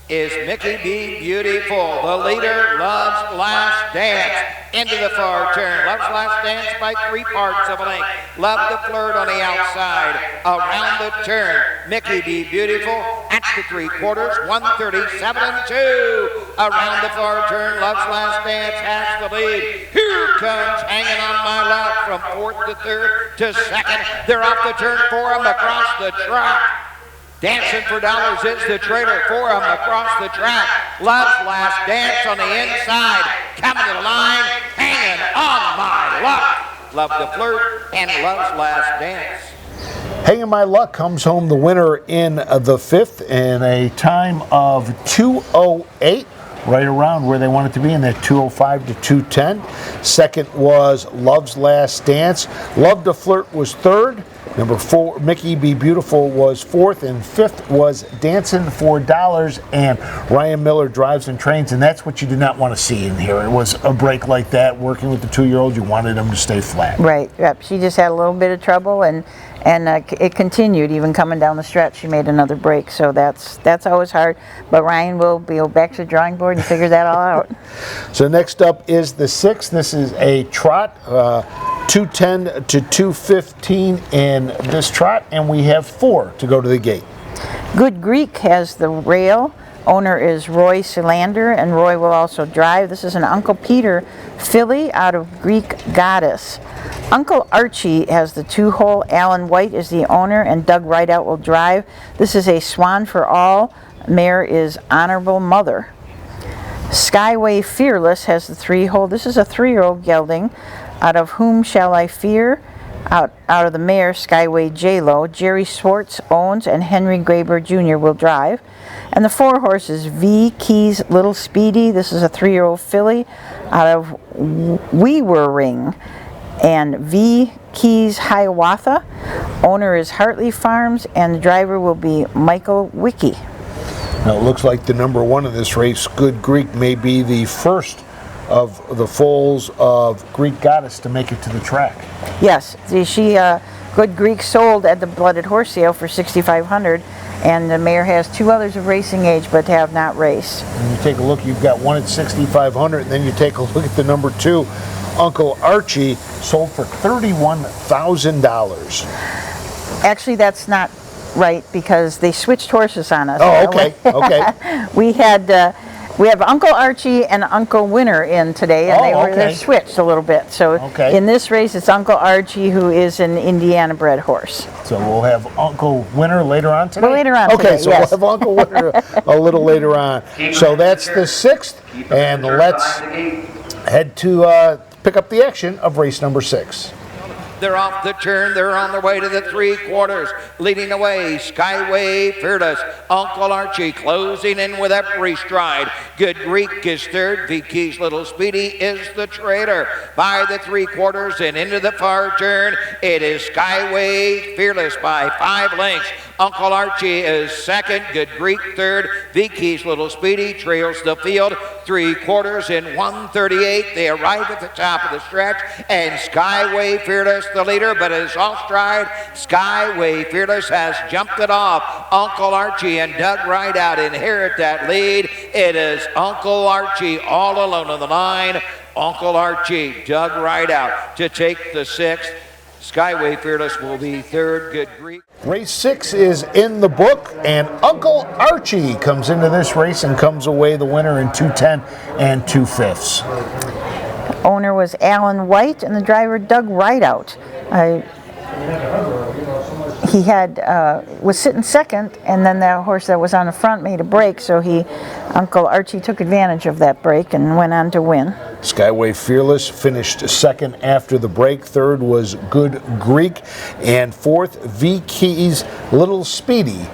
is Mickey Be Beautiful. The leader, Love's Last Dance. Into the far turn. Love's Last Dance by 3 parts of a length. Love to Flirt on the outside. Around the turn, Mickey Be Beautiful at the 3/4, 137-2. Around the far turn, Love's Last Dance has the lead. Here comes Hanging on My Luck from 4th to 3rd to 2nd. They're off the turn for him across the track. Dancing for Dollars is the trailer for him across the track. Love's Last Dance on the inside. Coming to the line, Hanging on My Luck. Love to Flirt and Love's Last Dance. Hanging My Luck comes home the winner in the 5th in a time of 2:08. Right around where they want it to be in that 2:05 to 2:10. Second was Love's Last Dance. Love to Flirt was 3rd. Number 4, Mickey Be Beautiful was 4th, and 5th was Dancing for Dollars, and Ryan Miller drives and trains, and that's what you did not want to see in here. It was a break like that, working with the 2-year-old, you wanted him to stay flat. Right, yep. She just had a little bit of trouble, and it continued, even coming down the stretch. She made another break, so that's always hard, but Ryan will be back to the drawing board and figure that all out. So next up is the 6th. This is a trot, 2:10 to 2:15 in this trot, and we have 4 to go to the gate. Good Greek has the rail. Owner is Roy Silander, and Roy will also drive. This is an Uncle Peter filly out of Greek Goddess. Uncle Archie has the 2-hole. Alan White is the owner, and Doug Rideout will drive. This is a Swan for All. Mare is Honorable Mother. Skyway Fearless has the 3-hole. This is a 3-year-old gelding out of Whom Shall I Fear? out of the mare Skyway J-Lo. Jerry Swartz owns and Henry Graber Jr. will drive. And the 4 horses, V Keys Little Speedy, this is a 3-year-old filly out of Weaver Ring, and V Keys Hiawatha. Owner is Hartley Farms, and the driver will be Michael Wicke. Now it looks like the number 1 in this race, Good Greek, may be the first of the foals of Greek Goddess to make it to the track. Yes, she Good Greek sold at the Blooded Horse Sale for $6,500, and the mare has 2 others of racing age but have not raced. And you take a look, you've got 1 at $6,500, and then you take a look at the number 2, Uncle Archie, sold for $31,000. Actually, that's not right because they switched horses on us. Oh, okay, okay. We have Uncle Archie and Uncle Winner in today, and they're switched a little bit. So in this race, it's Uncle Archie, who is an Indiana-bred horse. So we'll have Uncle Winner later on today? Well, later on today, Okay, so yes. we'll have Uncle Winner a little later on. So that's the 6th, and let's head to pick up the action of race number 6. They're off the turn. They're on their way to the 3/4. Leading away, Skyway Fearless. Uncle Archie closing in with every stride. Good Greek is 3rd. Vicky's Little Speedy is the trailer. By the 3/4 and into the far turn, it is Skyway Fearless by 5 lengths. Uncle Archie is 2nd. Good Greek 3rd. Vicky's Little Speedy trails the field. 3/4 in 1:38. They arrive at the top of the stretch, and Skyway Fearless the leader, but is off stride. Skyway Fearless has jumped it off. Uncle Archie and Doug Rideout inherit that lead. It is Uncle Archie all alone on the line. Uncle Archie, Doug Rideout to take the 6th. Skyway Fearless will be 3rd. Good Greek. Race 6 is in the book, and Uncle Archie comes into this race and comes away the winner in 2:10 and 2/5. Owner was Alan White, and the driver Doug Rideout. He was sitting 2nd, and then the horse that was on the front made a break, so Uncle Archie took advantage of that break and went on to win. Skyway Fearless finished 2nd after the break. 3rd was Good Greek, and 4th, V Keys Little Speedy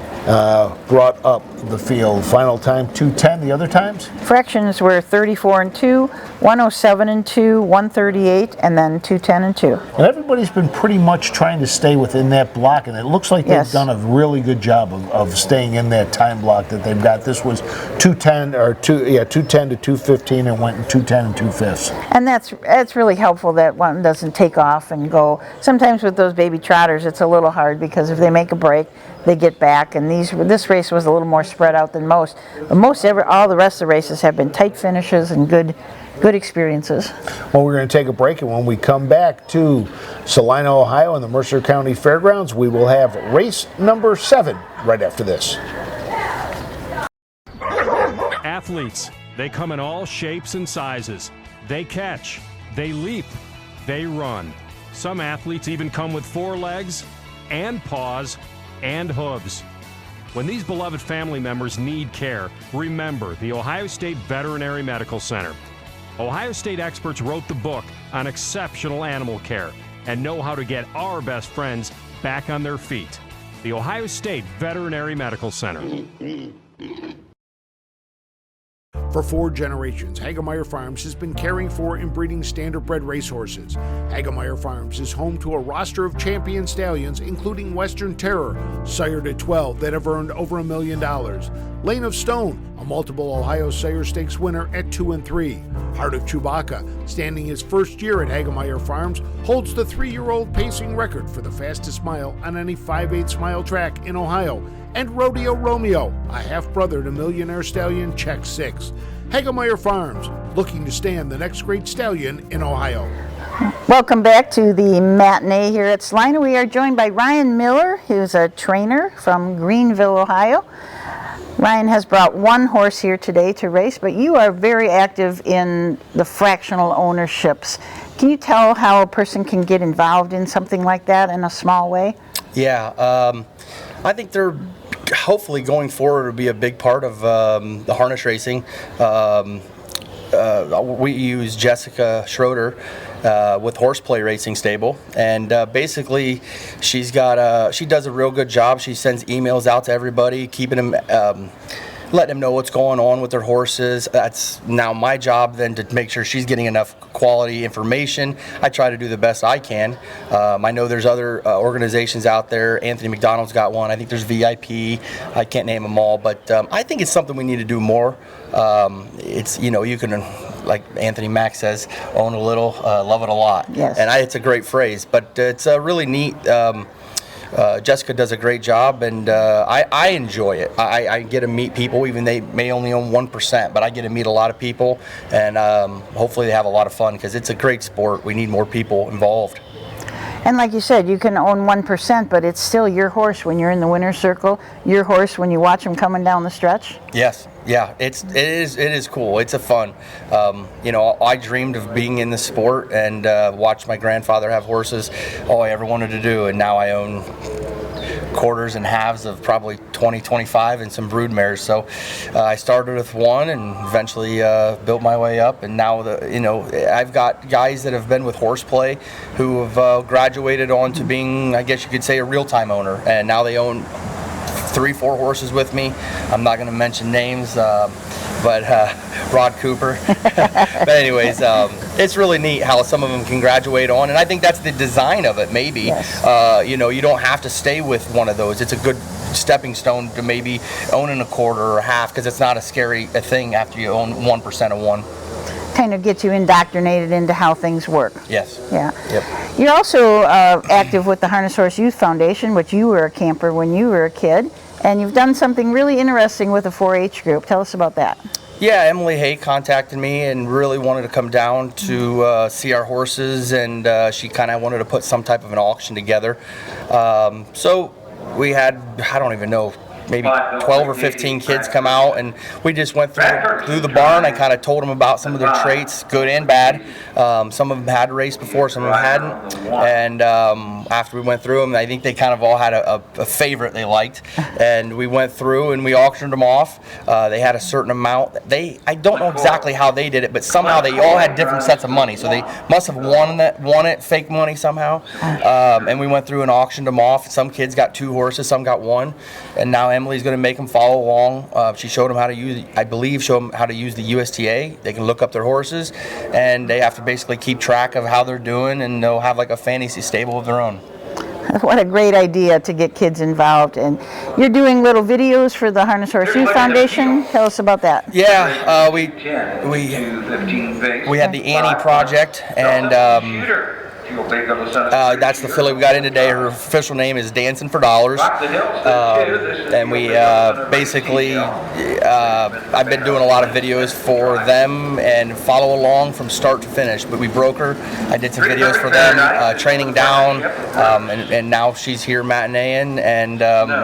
brought up the field. Final time 2:10. The other times? Fractions were 34 and 2, 107 and 2, 138, and then 210 and 2. And everybody's been pretty much trying to stay within that block, and it looks like they've done a really good job of staying in that time block that they've got. This was 210 to 215, and went in 210 and 2/5. And that's really helpful that one doesn't take off and go. Sometimes with those baby trotters, it's a little hard because if they make a break, they get back, and this race was a little more spread out than most. But all the rest of the races have been tight finishes and good experiences. Well, we're going to take a break, and when we come back to Salina, Ohio, and the Mercer County Fairgrounds, we will have race number 7 right after this. Athletes, they come in all shapes and sizes. They catch, they leap, they run. Some athletes even come with 4 legs and paws and hooves. When these beloved family members need care, remember the Ohio State Veterinary Medical Center. Ohio State experts wrote the book on exceptional animal care and know how to get our best friends back on their feet. The Ohio State Veterinary Medical Center. For 4 generations, Hagemeyer Farms has been caring for and breeding standardbred racehorses. Hagemeyer Farms is home to a roster of champion stallions, including Western Terror, sired at 12, that have earned over $1 million. Lane of Stone, a multiple Ohio Sire Stakes winner at 2 and 3. Heart of Chewbacca, standing his first year at Hagemeyer Farms, holds the 3-year-old pacing record for the fastest mile on any 5/8 mile track in Ohio. And Rodeo Romeo, a half-brother to Millionaire Stallion Check 6. Hagemeyer Farms, looking to stand the next great stallion in Ohio. Welcome back to the matinee here at Salina. We are joined by Ryan Miller, who's a trainer from Greenville, Ohio. Ryan has brought 1 horse here today to race, but you are very active in the fractional ownerships. Can you tell how a person can get involved in something like that in a small way? Yeah, I think they're hopefully going forward will be a big part of the harness racing. we use Jessica Schroeder with Horseplay Racing Stable, and basically she does a real good job. She sends emails out to everybody, keeping them, letting them know what's going on with their horses. That's now my job then to make sure she's getting enough quality information. I try to do the best I can. I know there's other organizations out there. Anthony McDonald's got one. I think there's VIP. I can't name them all, but I think it's something we need to do more. It's, you can, like Anthony Mack says, own a little, love it a lot. Yes. And it's a great phrase, but it's really neat. Jessica does a great job, and I enjoy it. I get to meet people, even they may only own 1%, but I get to meet a lot of people, and hopefully they have a lot of fun, because it's a great sport. We need more people involved. And like you said, you can own 1%, but it's still your horse when you're in the winner's circle, your horse when you watch them coming down the stretch. Yes, yeah, it is cool. It's a fun. I dreamed of being in the sport and watched my grandfather have horses. All I ever wanted to do, and now I own quarters and halves of probably 20, 25 and some brood mares. So I started with one and eventually built my way up, and now I've got guys that have been with Horseplay who have graduated on to being, I guess you could say, a real-time owner, and now they own 3-4 horses with me. I'm not going to mention names, but Rod Cooper. But anyways, it's really neat how some of them can graduate on, and I think that's the design of it. Maybe you don't have to stay with one of those. It's a good stepping stone to maybe owning a quarter or a half, because it's not a scary thing after you own 1% of one. Kind of get you indoctrinated into how things work. Yes. Yeah. Yep. You're also active with the Harness Horse Youth Foundation, which you were a camper when you were a kid, and you've done something really interesting with a 4-H group. Tell us about that. Yeah, Emily Hay contacted me and really wanted to come down to see our horses, and she kind of wanted to put some type of an auction together. So we had, I don't even know, maybe 12 or 15 kids come out, and we just went through the barn. I kind of told them about some of their traits, good and bad. Some of them had raced before, some of them hadn't. And after we went through them, I think they kind of all had a favorite they liked. And we went through and we auctioned them off. They had a certain amount. I don't know exactly how they did it, but somehow they all had different sets of money. So they must have won it, fake money somehow. And we went through and auctioned them off. Some kids got 2 horses, some got 1. And now Emily's going to make them follow along. She showed them how to use, show them how to use the USTA. They can look up their horses, and they have to basically keep track of how they're doing, and they'll have like a fantasy stable of their own. What a great idea to get kids involved. And you're doing little videos for the Harness Horse Youth Foundation. Tell us about that. Yeah, we had the Annie Project, and that's the filly we got in today. Her official name is Dancing for Dollars. And we basically, I've been doing a lot of videos for them and follow along from start to finish. But we broke her. I did some videos for them, training down, and now she's here matineeing and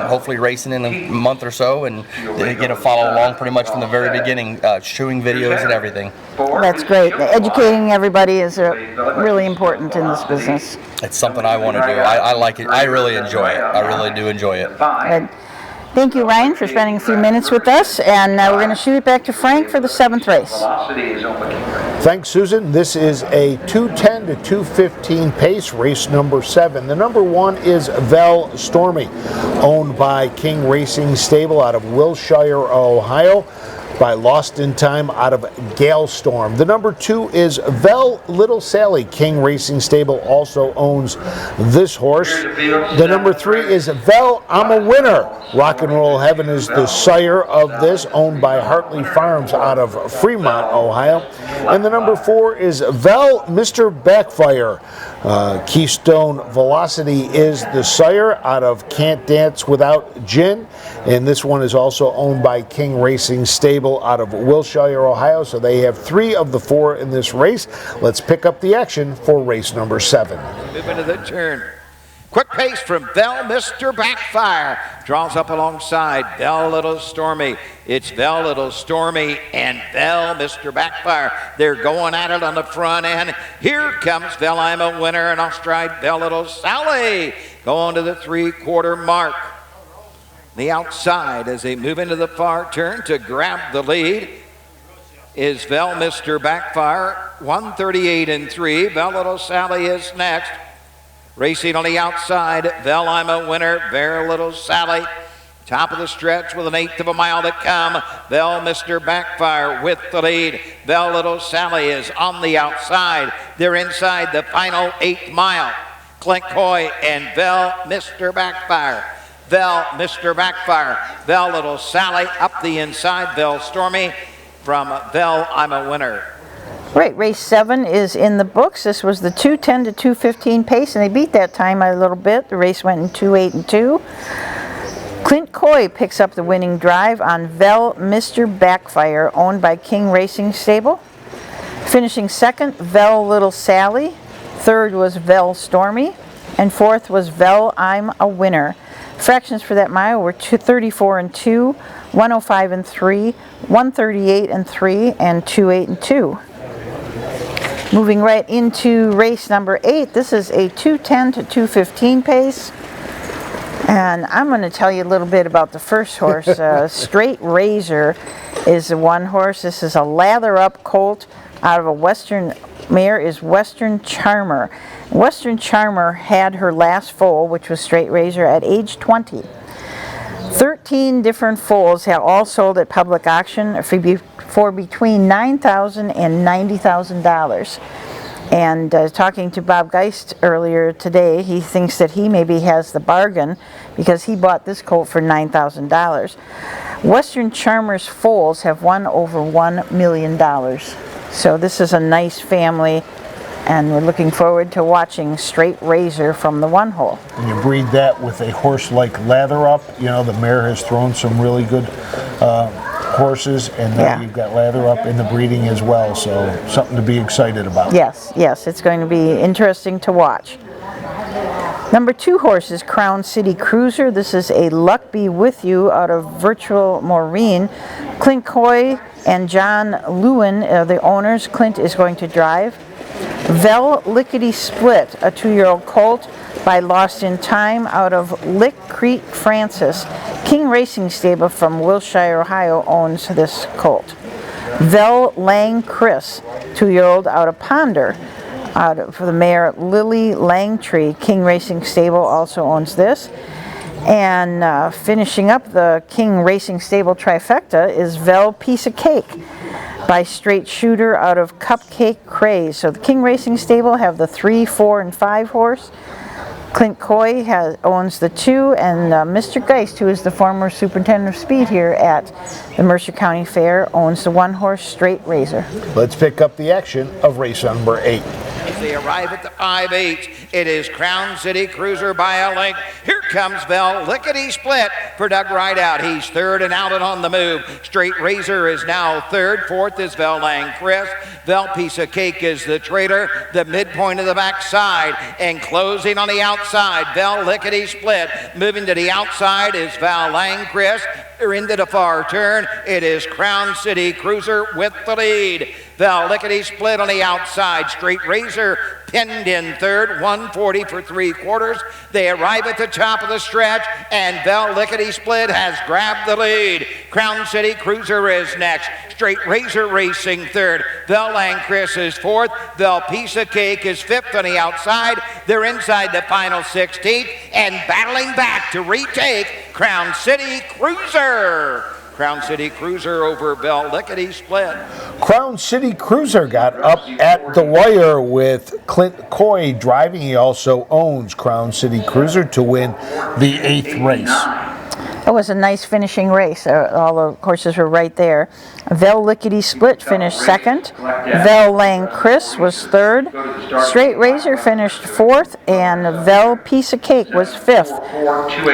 hopefully racing in a month or so. And they get to follow along pretty much from the very beginning, shooting videos and everything. That's great. Educating everybody is really important in this business. It's something I want to do. I like it. I really enjoy it. I really do enjoy it. Good. Thank you, Ryan, for spending a few minutes with us, and we're going to shoot it back to Frank for the 7th race. Thanks, Susan. This is a 2:10 to 2:15 pace, race number 7. The number 1 is Vel Stormy, owned by King Racing Stable out of Wilshire, Ohio, by Lost in Time out of Galestorm. The number 2 is Vel Little Sally. King Racing Stable also owns this horse. The number 3 is Vel I'm a Winner. Rock and Roll Heaven is the sire of this, owned by Hartley Farms out of Fremont, Ohio. And the number 4 is Vel Mr. Backfire. Keystone Velocity is the sire out of Can't Dance Without Gin. And this one is also owned by King Racing Stable out of Wilshire, Ohio. So they have 3 of the 4 in this race. Let's pick up the action for race number 7. Move into the turn. Quick pace from Vel Mr. Backfire. Draws up alongside Vel Little Stormy. It's Vel Little Stormy and Vel Mr. Backfire. They're going at it on the front end. Here comes Vel I'm a Winner, and off stride Vel Little Sally. Going to the 3/4 mark. The outside as they move into the far turn to grab the lead is Vel Mr. Backfire, 138 and 3. Vel Little Sally is next. Racing on the outside, Vel I'm a Winner, Very Little Sally. Top of the stretch with an 1/8 of a mile to come. Vel Mr. Backfire with the lead. Vel Little Sally is on the outside. They're inside the final 8th mile. Clint Coy and Vel Mr. Backfire. Vel Mr. Backfire. Vel Little Sally up the inside. Vel Stormy from Vel I'm a Winner. Right, race 7 is in the books. This was the 2:10 to 2:15 pace, and they beat that time a little bit. The race went in 2:08 and 2. Clint Coy picks up the winning drive on Vel Mr. Backfire, owned by King Racing Stable. Finishing second, Vel Little Sally. Third was Vel Stormy. And fourth was Vel I'm a Winner. Fractions for that mile were 234 and 2, 105 and 3, 138 and 3, and 28 and 2. Moving right into race number 8, this is a 2:10 to 2:15 pace. And I'm going to tell you a little bit about the first horse. Straight Razor is the one horse. This is a lather-up colt out of a Western mare is Western Charmer. Western Charmer had her last foal, which was Straight Razor, at age 20. 13 different foals have all sold at public auction for between $9,000 and $90,000. And talking to Bob Geist earlier today, he thinks that he maybe has the bargain because he bought this colt for $9,000. Western Charmer's foals have won over $1 million. So this is a nice family, and we're looking forward to watching Straight Razor from the one hole. And you breed that with a horse like Lather Up. You know, the mare has thrown some really good horses, and now you've got Lather Up in the breeding as well, so something to be excited about. Yes, yes, it's going to be interesting to watch. Number 2 horse is Crown City Cruiser. This is a Luck Be With You out of Virtual Maureen. Clint Coy and John Lewin are the owners. Clint is going to drive. Vel Lickety Split, a 2-year-old colt by Lost in Time out of Lick Creek, Francis. King Racing Stable from Wilshire, Ohio owns this colt. Vel Lang Chris, 2-year-old out of Ponder, for the mare Lily Langtree. King Racing Stable also owns this. And finishing up the King Racing Stable trifecta is Vel Piece of Cake by Straight Shooter out of Cupcake Craze. So the King Racing Stable have the 3, 4, and 5 horse. Clint Coy owns the 2, and Mr. Geist, who is the former superintendent of speed here at the Mercer County Fair, owns the 1 horse Straight Razor. Let's pick up the action of race number 8. As they arrive at the 5/8, it is Crown City Cruiser by a length. Here comes Vel Lickety Split for Doug Rideout. He's third and out and on the move. Straight Razor is now third. Fourth is Vel Lang Chris. Vel Piece of Cake is the traitor. The midpoint of the backside and closing on the outside. Vel Lickety Split. Moving to the outside is Vel Lang Chris. They're into the far turn. It is Crown City Cruiser with the lead. Vel Lickety Split on the outside. Straight Razor pinned in third, 140 for 3/4. They arrive at the top of the stretch, and Vel Lickety Split has grabbed the lead. Crown City Cruiser is next. Straight Razor racing third. Vel Lang Chris is fourth. Vel Piece of Cake is fifth on the outside. They're inside the final 16th and battling back to retake Crown City Cruiser. Crown City Cruiser over Vel Lickety Split. Crown City Cruiser got up at the wire with Clint Coy driving. He also owns Crown City Cruiser to win the 8th race. It was a nice finishing race. All the horses were right there. Vel Lickety Split finished second. Vel Lang Chris was third. Straight Razor finished fourth, and Vel Piece of Cake was fifth.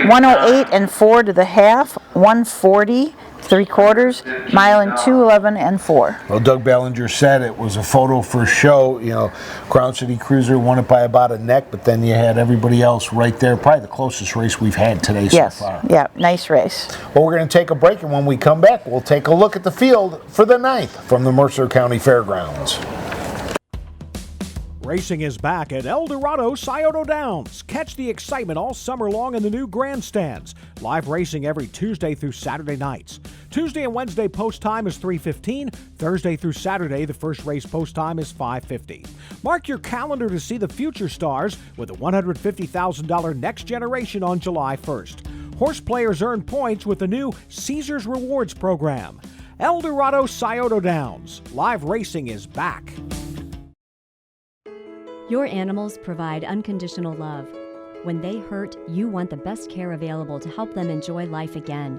108 and 4 to the half, 140 3/4, mile and 2:11 and 4. Well, Doug Bellinger said it was a photo for show. You know, Crown City Cruiser won it by about a neck, but then you had everybody else right there. Probably the closest race we've had today so far. Yeah, nice race. Well, we're going to take a break, and when we come back, we'll take a look at the field for the 9th from the Mercer County Fairgrounds. Racing is back at El Dorado Scioto Downs. Catch the excitement all summer long in the new grandstands. Live racing every Tuesday through Saturday nights. Tuesday and Wednesday post time is 3:15. Thursday through Saturday, the first race post time is 5:50. Mark your calendar to see the future stars with a $150,000 Next Generation on July 1st. Horse players earn points with the new Caesars Rewards program. El Dorado Scioto Downs. Live racing is back. Your animals provide unconditional love. When they hurt, you want the best care available to help them enjoy life again.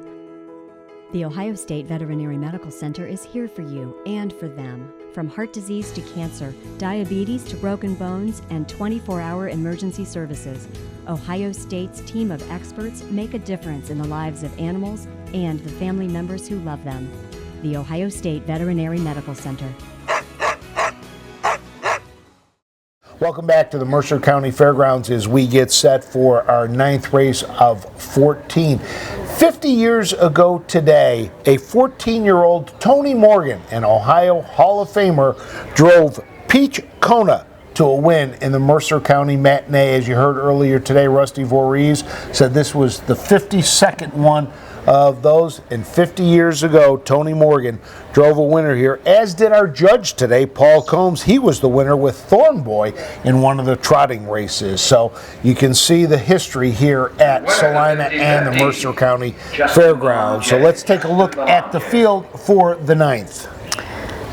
The Ohio State Veterinary Medical Center is here for you and for them. From heart disease to cancer, diabetes to broken bones, and 24-hour emergency services, Ohio State's team of experts make a difference in the lives of animals and the family members who love them. The Ohio State Veterinary Medical Center. Welcome back to the Mercer County Fairgrounds as we get set for our 9th race of 14. 50 years ago today, a 14-year-old Tony Morgan, an Ohio Hall of Famer, drove Peach Kona to a win in the Mercer County Matinee. As you heard earlier today, Rusty Voorhees said this was the 52nd one of those, and 50 years ago, Tony Morgan drove a winner here, as did our judge today, Paul Combs. He was the winner with Thornboy in one of the trotting races. So you can see the history here at Salina and the Mercer County Fairgrounds. So let's take a look at the field for the 9th.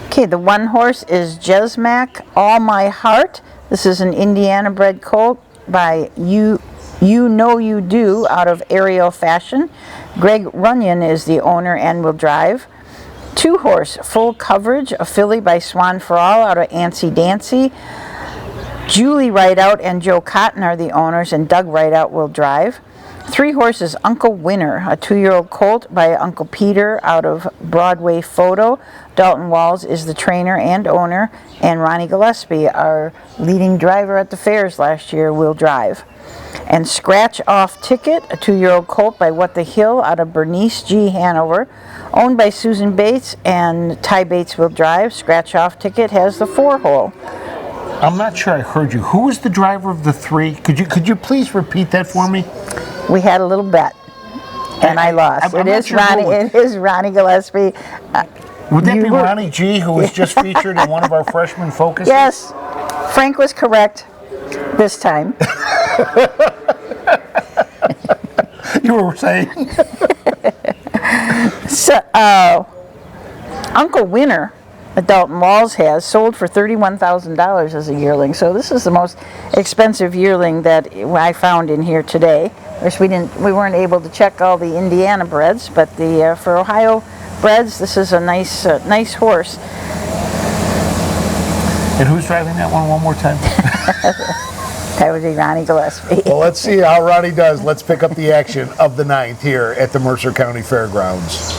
Okay, the one horse is Jesmac All My Heart. This is an Indiana bred colt by You Know You Do out of Aerial Fashion. Greg Runyon is the owner and will drive. 2-horse Full Coverage, a filly by Swan for All out of Antsy Dancy. Julie Rideout and Joe Cotton are the owners, and Doug Rideout will drive. 3 horses Uncle Winner, a 2-year-old colt by Uncle Peter out of Broadway Photo. Dalton Walls is the trainer and owner, and Ronnie Gillespie, our leading driver at the fairs last year, will drive. And Scratch Off Ticket, a 2-year-old colt by What the Hill out of Bernice G. Hanover, owned by Susan Bates, and Ty Bates will drive. Scratch Off Ticket has the 4-hole. I'm not sure I heard you. Who was the driver of the 3? Could you please repeat that for me? We had a little bet, and I lost. I'm It is Ronnie Gillespie. Would that be Ronnie G., who was just featured in one of our freshman focuses? Yes, Frank was correct this time. You were saying? So, Uncle Winner, that Dalton Walls has, sold for $31,000 as a yearling. So this is the most expensive yearling that I found in here today. Of course, we weren't able to check all the Indiana breds, but for Ohio breds, this is a nice horse. And who's driving that one more time? That would be Ronnie Gillespie. Well, let's see how Ronnie does. Let's pick up the action of the 9th here at the Mercer County Fairgrounds.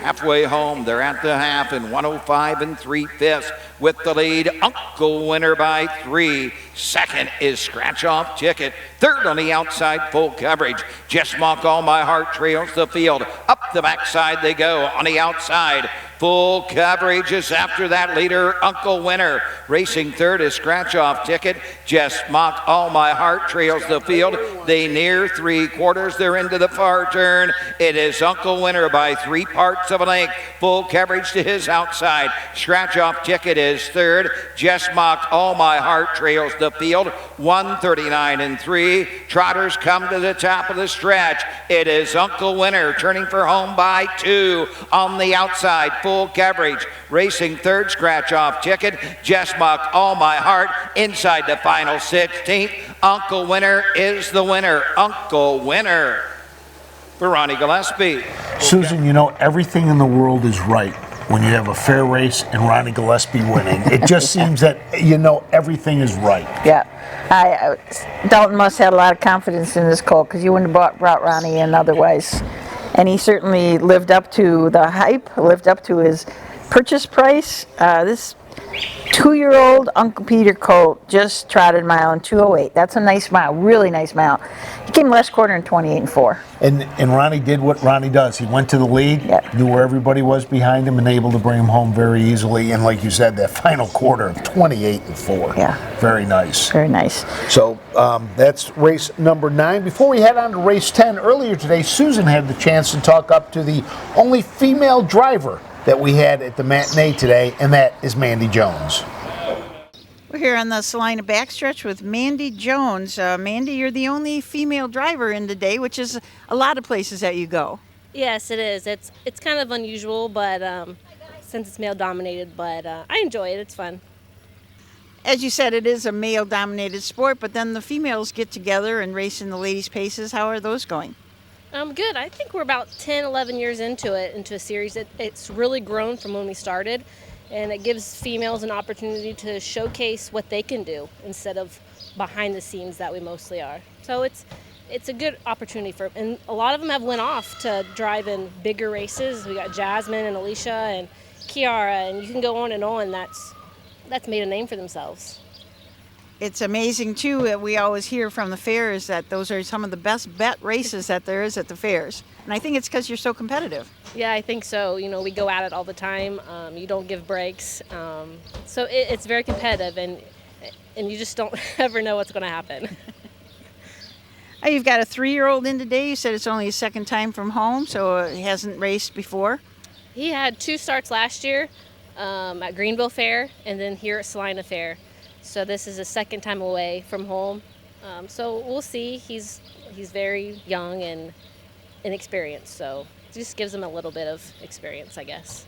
Halfway home, they're at the half in 105 3/5 with the lead. Uncle Winner by 3. Second is Scratch Off Ticket. Third on the outside, Full Coverage. Just Mock All My Heart trails the field. Up the backside they go on the outside. Full Coverage is after that leader, Uncle Winner. Racing third is Scratch Off Ticket. Just Mock All My Heart trails the field. They near 3/4. They're into the far turn. It is Uncle Winner by 3 parts of a length. Full Coverage to his outside. Scratch Off Ticket is third. Just Mock All My Heart trails the field. 139 3. Trotters come to the top of the stretch. It is Uncle Winner turning for home by 2 on the outside. Full Coverage racing third. Scratch Off Ticket. Just Mock All My Heart inside the final 16th. Uncle Winner is the winner. Uncle Winner for Ronnie Gillespie. Susan, you know, everything in the world is right when you have a fair race and Ronnie Gillespie winning. It just seems that, everything is right. Yeah. Dalton must have had a lot of confidence in this colt, because you wouldn't have brought Ronnie in otherwise. And he certainly lived up to the hype, lived up to his purchase price. 2-year-old Uncle Peter colt just trotted mile in 2:08. That's a nice mile, really nice mile. He came last quarter in 28-4. And Ronnie did what Ronnie does. He went to the lead, knew where everybody was behind him, and able to bring him home very easily. And like you said, that final quarter of 28-4. Yeah. Very nice. Very nice. So that's race number 9. Before we head on to race 10, earlier today, Susan had the chance to talk up to the only female driver that we had at the matinee today, and that is Mandy Jones. We're here on the Salina backstretch with Mandy Jones. Mandy, you're the only female driver in today, which is a lot of places that you go. Yes, it is. It's kind of unusual, but since it's male dominated, but I enjoy it. It's fun. As you said, it is a male dominated sport, but then the females get together and race in the ladies' paces. How are those going? Good. I think we're about 10, 11 years into a series. It's really grown from when we started, and it gives females an opportunity to showcase what they can do instead of behind the scenes that we mostly are. So it's a good opportunity and a lot of them have went off to drive in bigger races. We got Jasmine and Alicia and Kiara, and you can go on and on. That's made a name for themselves. It's amazing, too, we always hear from the fairs that those are some of the best bet races that there is at the fairs. And I think it's because you're so competitive. Yeah, I think so. You know, we go at it all the time. You don't give breaks. So it's very competitive, and you just don't ever know what's going to happen. You've got a 3-year-old in today. You said it's only his second time from home, so he hasn't raced before. He had 2 starts last year at Greenville Fair and then here at Salina Fair. So this is his second time away from home. So we'll see. He's very young and inexperienced, so it just gives him a little bit of experience, I guess.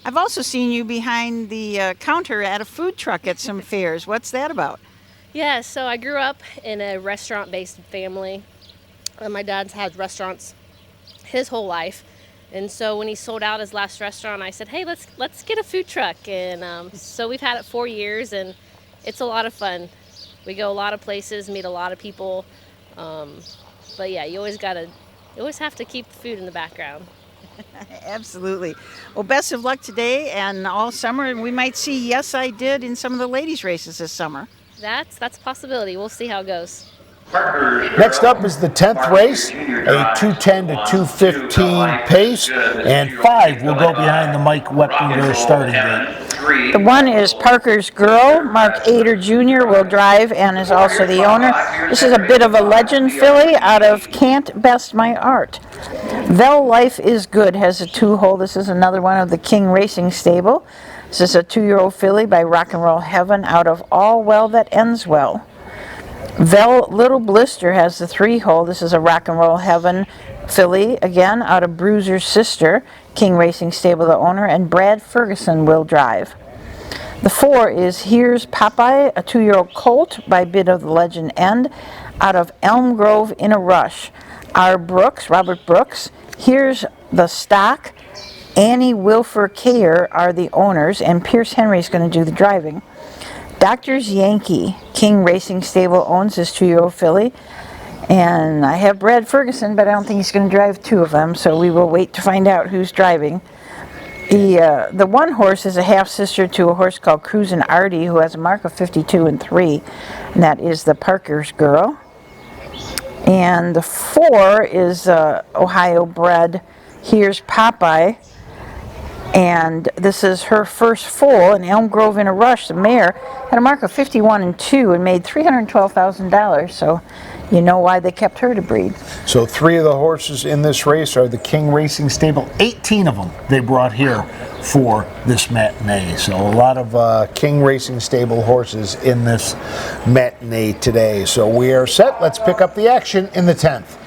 I've also seen you behind the counter at a food truck at some fairs. What's that about? Yeah, so I grew up in a restaurant-based family. My dad's had restaurants his whole life. And so when he sold out his last restaurant, I said, hey, let's get a food truck. And so we've had it 4 years, and it's a lot of fun. We go a lot of places, meet a lot of people. But yeah, you always have to keep the food in the background. Absolutely. Well, best of luck today and all summer. And we might see Yes I Did in some of the ladies' races this summer. That's a possibility. We'll see how it goes. Next up is the 10th race, a 2:10 to 2:15 pace, and 5 will go behind the Mike Weppinger starting gate. The one is Parker's Girl. Mark Ader Jr. will drive and is also the owner. This is a bit of a legend filly out of Can't Best My Art. Vel Life is Good has a 2-hole. This is another one of the King Racing stable. This is a 2-year-old filly by Rock and Roll Heaven out of All Well That Ends Well. Vel Little Blister has the 3-hole. This is a Rock and Roll Heaven filly, again, out of Bruiser's Sister, King Racing Stable, the owner, and Brad Ferguson will drive. The 4 is Here's Popeye, a 2-year-old colt by Bit of the Legend End, out of Elm Grove in a Rush. Robert Brooks. Here's the Stock. Annie Wilfer Kayer are the owners, and Pierce Henry is going to do the driving. Doctor's Yankee, King Racing Stable owns this 2-year-old filly. And I have Brad Ferguson, but I don't think he's going to drive 2 of them, so we will wait to find out who's driving. The one horse is a half-sister to a horse called Cruisin' Artie, who has a mark of 52 and 3, and that is the Parker's Girl. And the 4 is Ohio-bred Here's Popeye. And this is her first foal in Elm Grove in a Rush. The mare had a mark of 51 and 2 and made $312,000. So you know why they kept her to breed. So 3 of the horses in this race are the King Racing Stable. 18 of them they brought here for this matinee. So a lot of King Racing Stable horses in this matinee today. So we are set. Let's pick up the action in the 10th.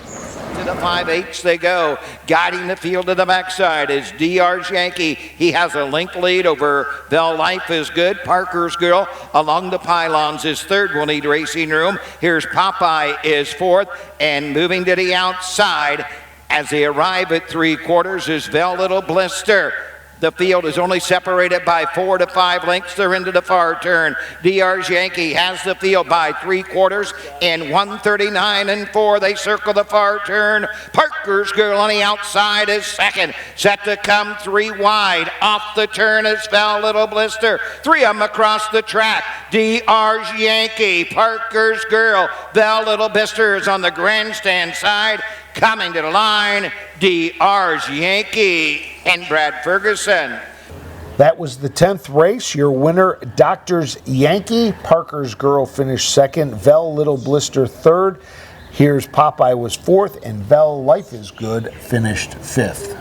To the 5/8 they go. Guiding the field to the backside is DR's Yankee. He has a length lead over Vel Life is Good. Parker's Girl along the pylons is 3rd. Will need racing room. Here's Popeye is 4th. And moving to the outside as they arrive at 3/4 is Vel Little Blister. The field is only separated by 4 to 5 lengths. They're into the far turn. DR's Yankee has the field by 3/4 in 139 and 4. They circle the far turn. Parker's Girl on the outside is second. Set to come 3 wide. Off the turn is Val Little Blister. 3 of them across the track. DR's Yankee, Parker's Girl, Val Little Blister is on the grandstand side. Coming to the line, DR's Yankee and Brad Ferguson. That was the 10th race. Your winner, Doctor's Yankee. Parker's Girl finished second. Vel Little Blister third. Here's Popeye was fourth, and Vel Life is Good finished fifth.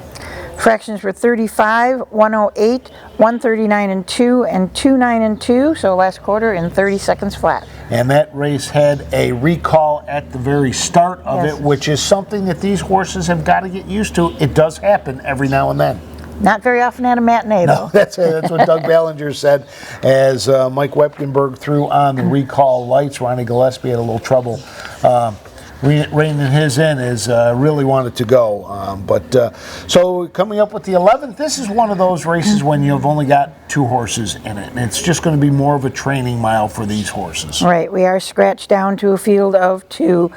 Fractions were 35, 108, 139 and 2, and 29 and 2. So last quarter in 30 seconds flat. And that race had a recall at the very start of it, which is something that these horses have got to get used to. It does happen every now and then. Not very often at a matinee, though. No, that's what Doug Ballinger said as Mike Wepkenberg threw on the recall lights. Ronnie Gillespie had a little trouble reining his in as really wanted to go. So coming up with the 11th, this is one of those races when you've only got 2 horses in it. And it's just going to be more of a training mile for these horses. Right, we are scratched down to a field of 2.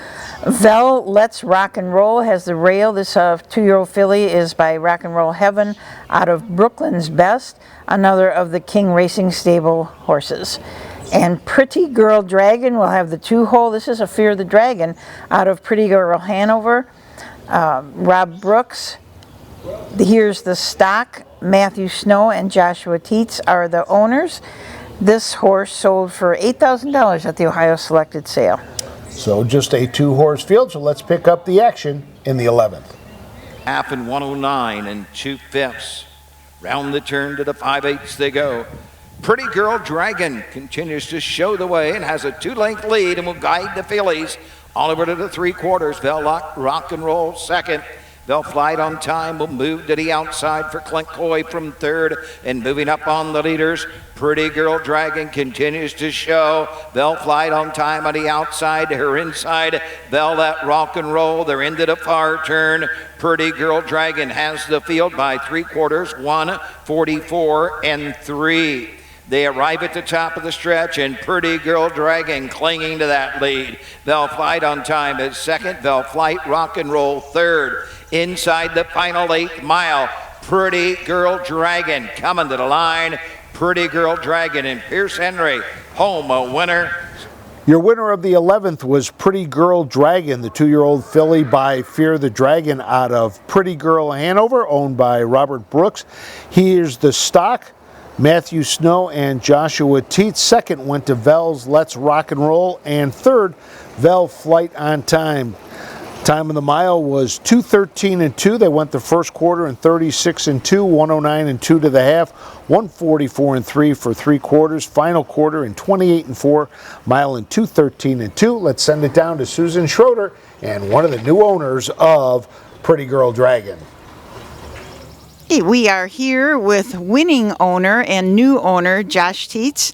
Vel Let's Rock and Roll has the rail. This 2-year-old filly is by Rock and Roll Heaven out of Brooklyn's Best, another of the King Racing Stable horses. And Pretty Girl Dragon will have the 2-hole. This is a Fear the Dragon out of Pretty Girl Hanover. Rob Brooks. Here's the stock. Matthew Snow and Joshua Teets are the owners. This horse sold for $8,000 at the Ohio Selected Sale. So just a 2-horse field. So let's pick up the action in the 11th. Half in 109 and 2/5. Round the turn to the 5/8 they go. Pretty Girl Dragon continues to show the way and has a 2-length lead and will guide the fillies all over to the 3/4. Vel Rock and Roll second. Vel Flight on Time will move to the outside for Clint Coy from third, and moving up on the leaders, Pretty Girl Dragon continues to show. Vel Flight on Time on the outside, to her inside, Vel Let Rock and Roll. They're into the far turn. Pretty Girl Dragon has the field by 3/4, 144 and 3. They arrive at the top of the stretch, and Pretty Girl Dragon clinging to that lead. Vel Flight on Time is second. Vel Flight Rock and Roll third. Inside the final 8th mile, Pretty Girl Dragon coming to the line. Pretty Girl Dragon and Pierce Henry home a winner. Your winner of the 11th was Pretty Girl Dragon, the 2-year-old filly by Fear the Dragon out of Pretty Girl Hanover, owned by Robert Brooks. Here's the stock. Matthew Snow and Joshua Teets. Second went to Vel's Let's Rock and Roll, and third, Vel Flight on Time. Time of the mile was 2:13 and 2. They went the first quarter in 36 and 2, 109 and 2 to the half, 144 and 3 for 3/4. Final quarter in 28 and 4, mile in 2:13 and 2. Let's send it down to Susan Schroeder and one of the new owners of Pretty Girl Dragon. We are here with winning owner and new owner Josh Teets,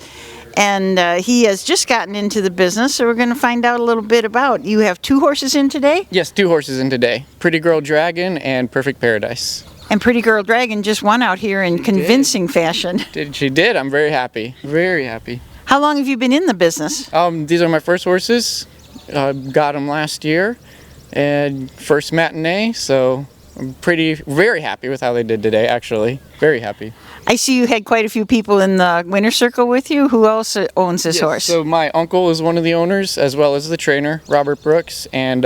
and he has just gotten into the business, so we're going to find out a little bit about. You have 2 horses in today? Yes, 2 horses in today. Pretty Girl Dragon and Perfect Paradise. And Pretty Girl Dragon just won out here in convincing fashion. She did. I'm very happy. Very happy. How long have you been in the business? These are my first horses. Got them last year, and first matinee, so I'm very happy with how they did today, actually. Very happy. I see you had quite a few people in the winner's circle with you. Who else owns this horse? So my uncle is one of the owners, as well as the trainer, Robert Brooks, and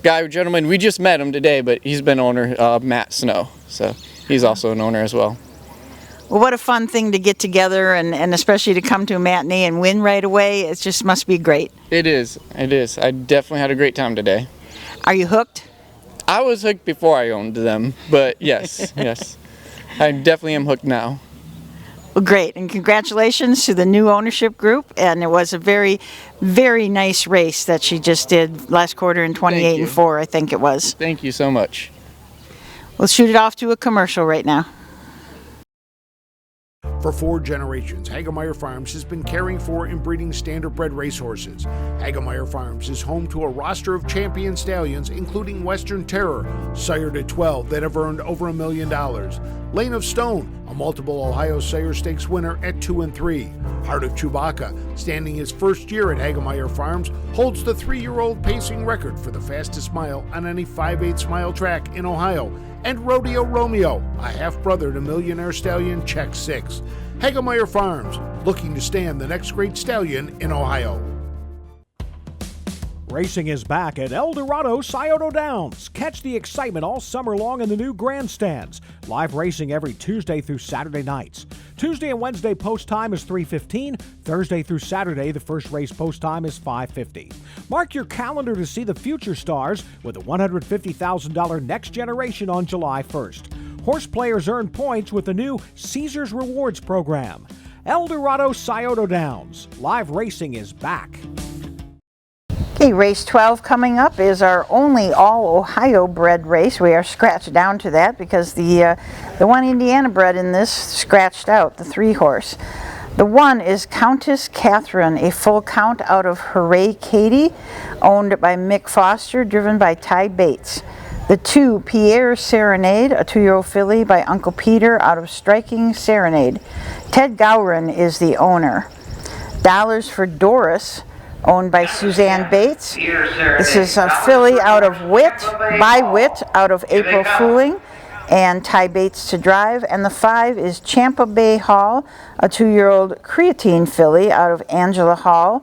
gentleman, we just met him today, but he's been owner, Matt Snow. So he's also an owner as well. Well, what a fun thing to get together, and especially to come to a matinee and win right away. It just must be great. It is. It is. I definitely had a great time today. Are you hooked? I was hooked before I owned them, but yes, yes. I definitely am hooked now. Well, great, and congratulations to the new ownership group, and it was a very, very nice race that she just did last quarter in 28 and 4, I think it was. Thank you so much. We'll shoot it off to a commercial right now. For 4 generations, Hagemeyer Farms has been caring for and breeding standardbred racehorses. Hagemeyer Farms is home to a roster of champion stallions, including Western Terror, sired at 12, that have earned over $1 million. Lane of Stone, a multiple Ohio Sayer Stakes winner at 2 and 3. Heart of Chewbacca, standing his first year at Hagemeyer Farms, holds the 3-year-old pacing record for the fastest mile on any 5/8 mile track in Ohio. And Rodeo Romeo, a half-brother to Millionaire Stallion Check 6. Hagemeyer Farms, looking to stand the next great stallion in Ohio. Racing is back at El Dorado Scioto Downs. Catch the excitement all summer long in the new grandstands. Live racing every Tuesday through Saturday nights. Tuesday and Wednesday post time is 3:15. Thursday through Saturday, the first race post time is 5:50. Mark your calendar to see the future stars with a $150,000 Next Generation on July 1st. Horse players earn points with the new Caesars Rewards program. El Dorado Scioto Downs. Live racing is back. Okay, race 12 coming up is our only all Ohio bred race. We are scratched down to that because the one Indiana bred in this scratched out, the 3 horse. The 1 is Countess Catherine, a full count out of Hooray Katie, owned by Mick Foster, driven by Ty Bates. The 2, Pierre Serenade, a 2-year-old filly by Uncle Peter out of Striking Serenade. Ted Gowron is the owner. Dollars for Doris, owned by Suzanne Bates. This is a filly out of by Wit, out of April Fooling, and Ty Bates to drive. And the 5 is Champa Bay Hall, a 2-year-old creatine filly out of Angela Hall.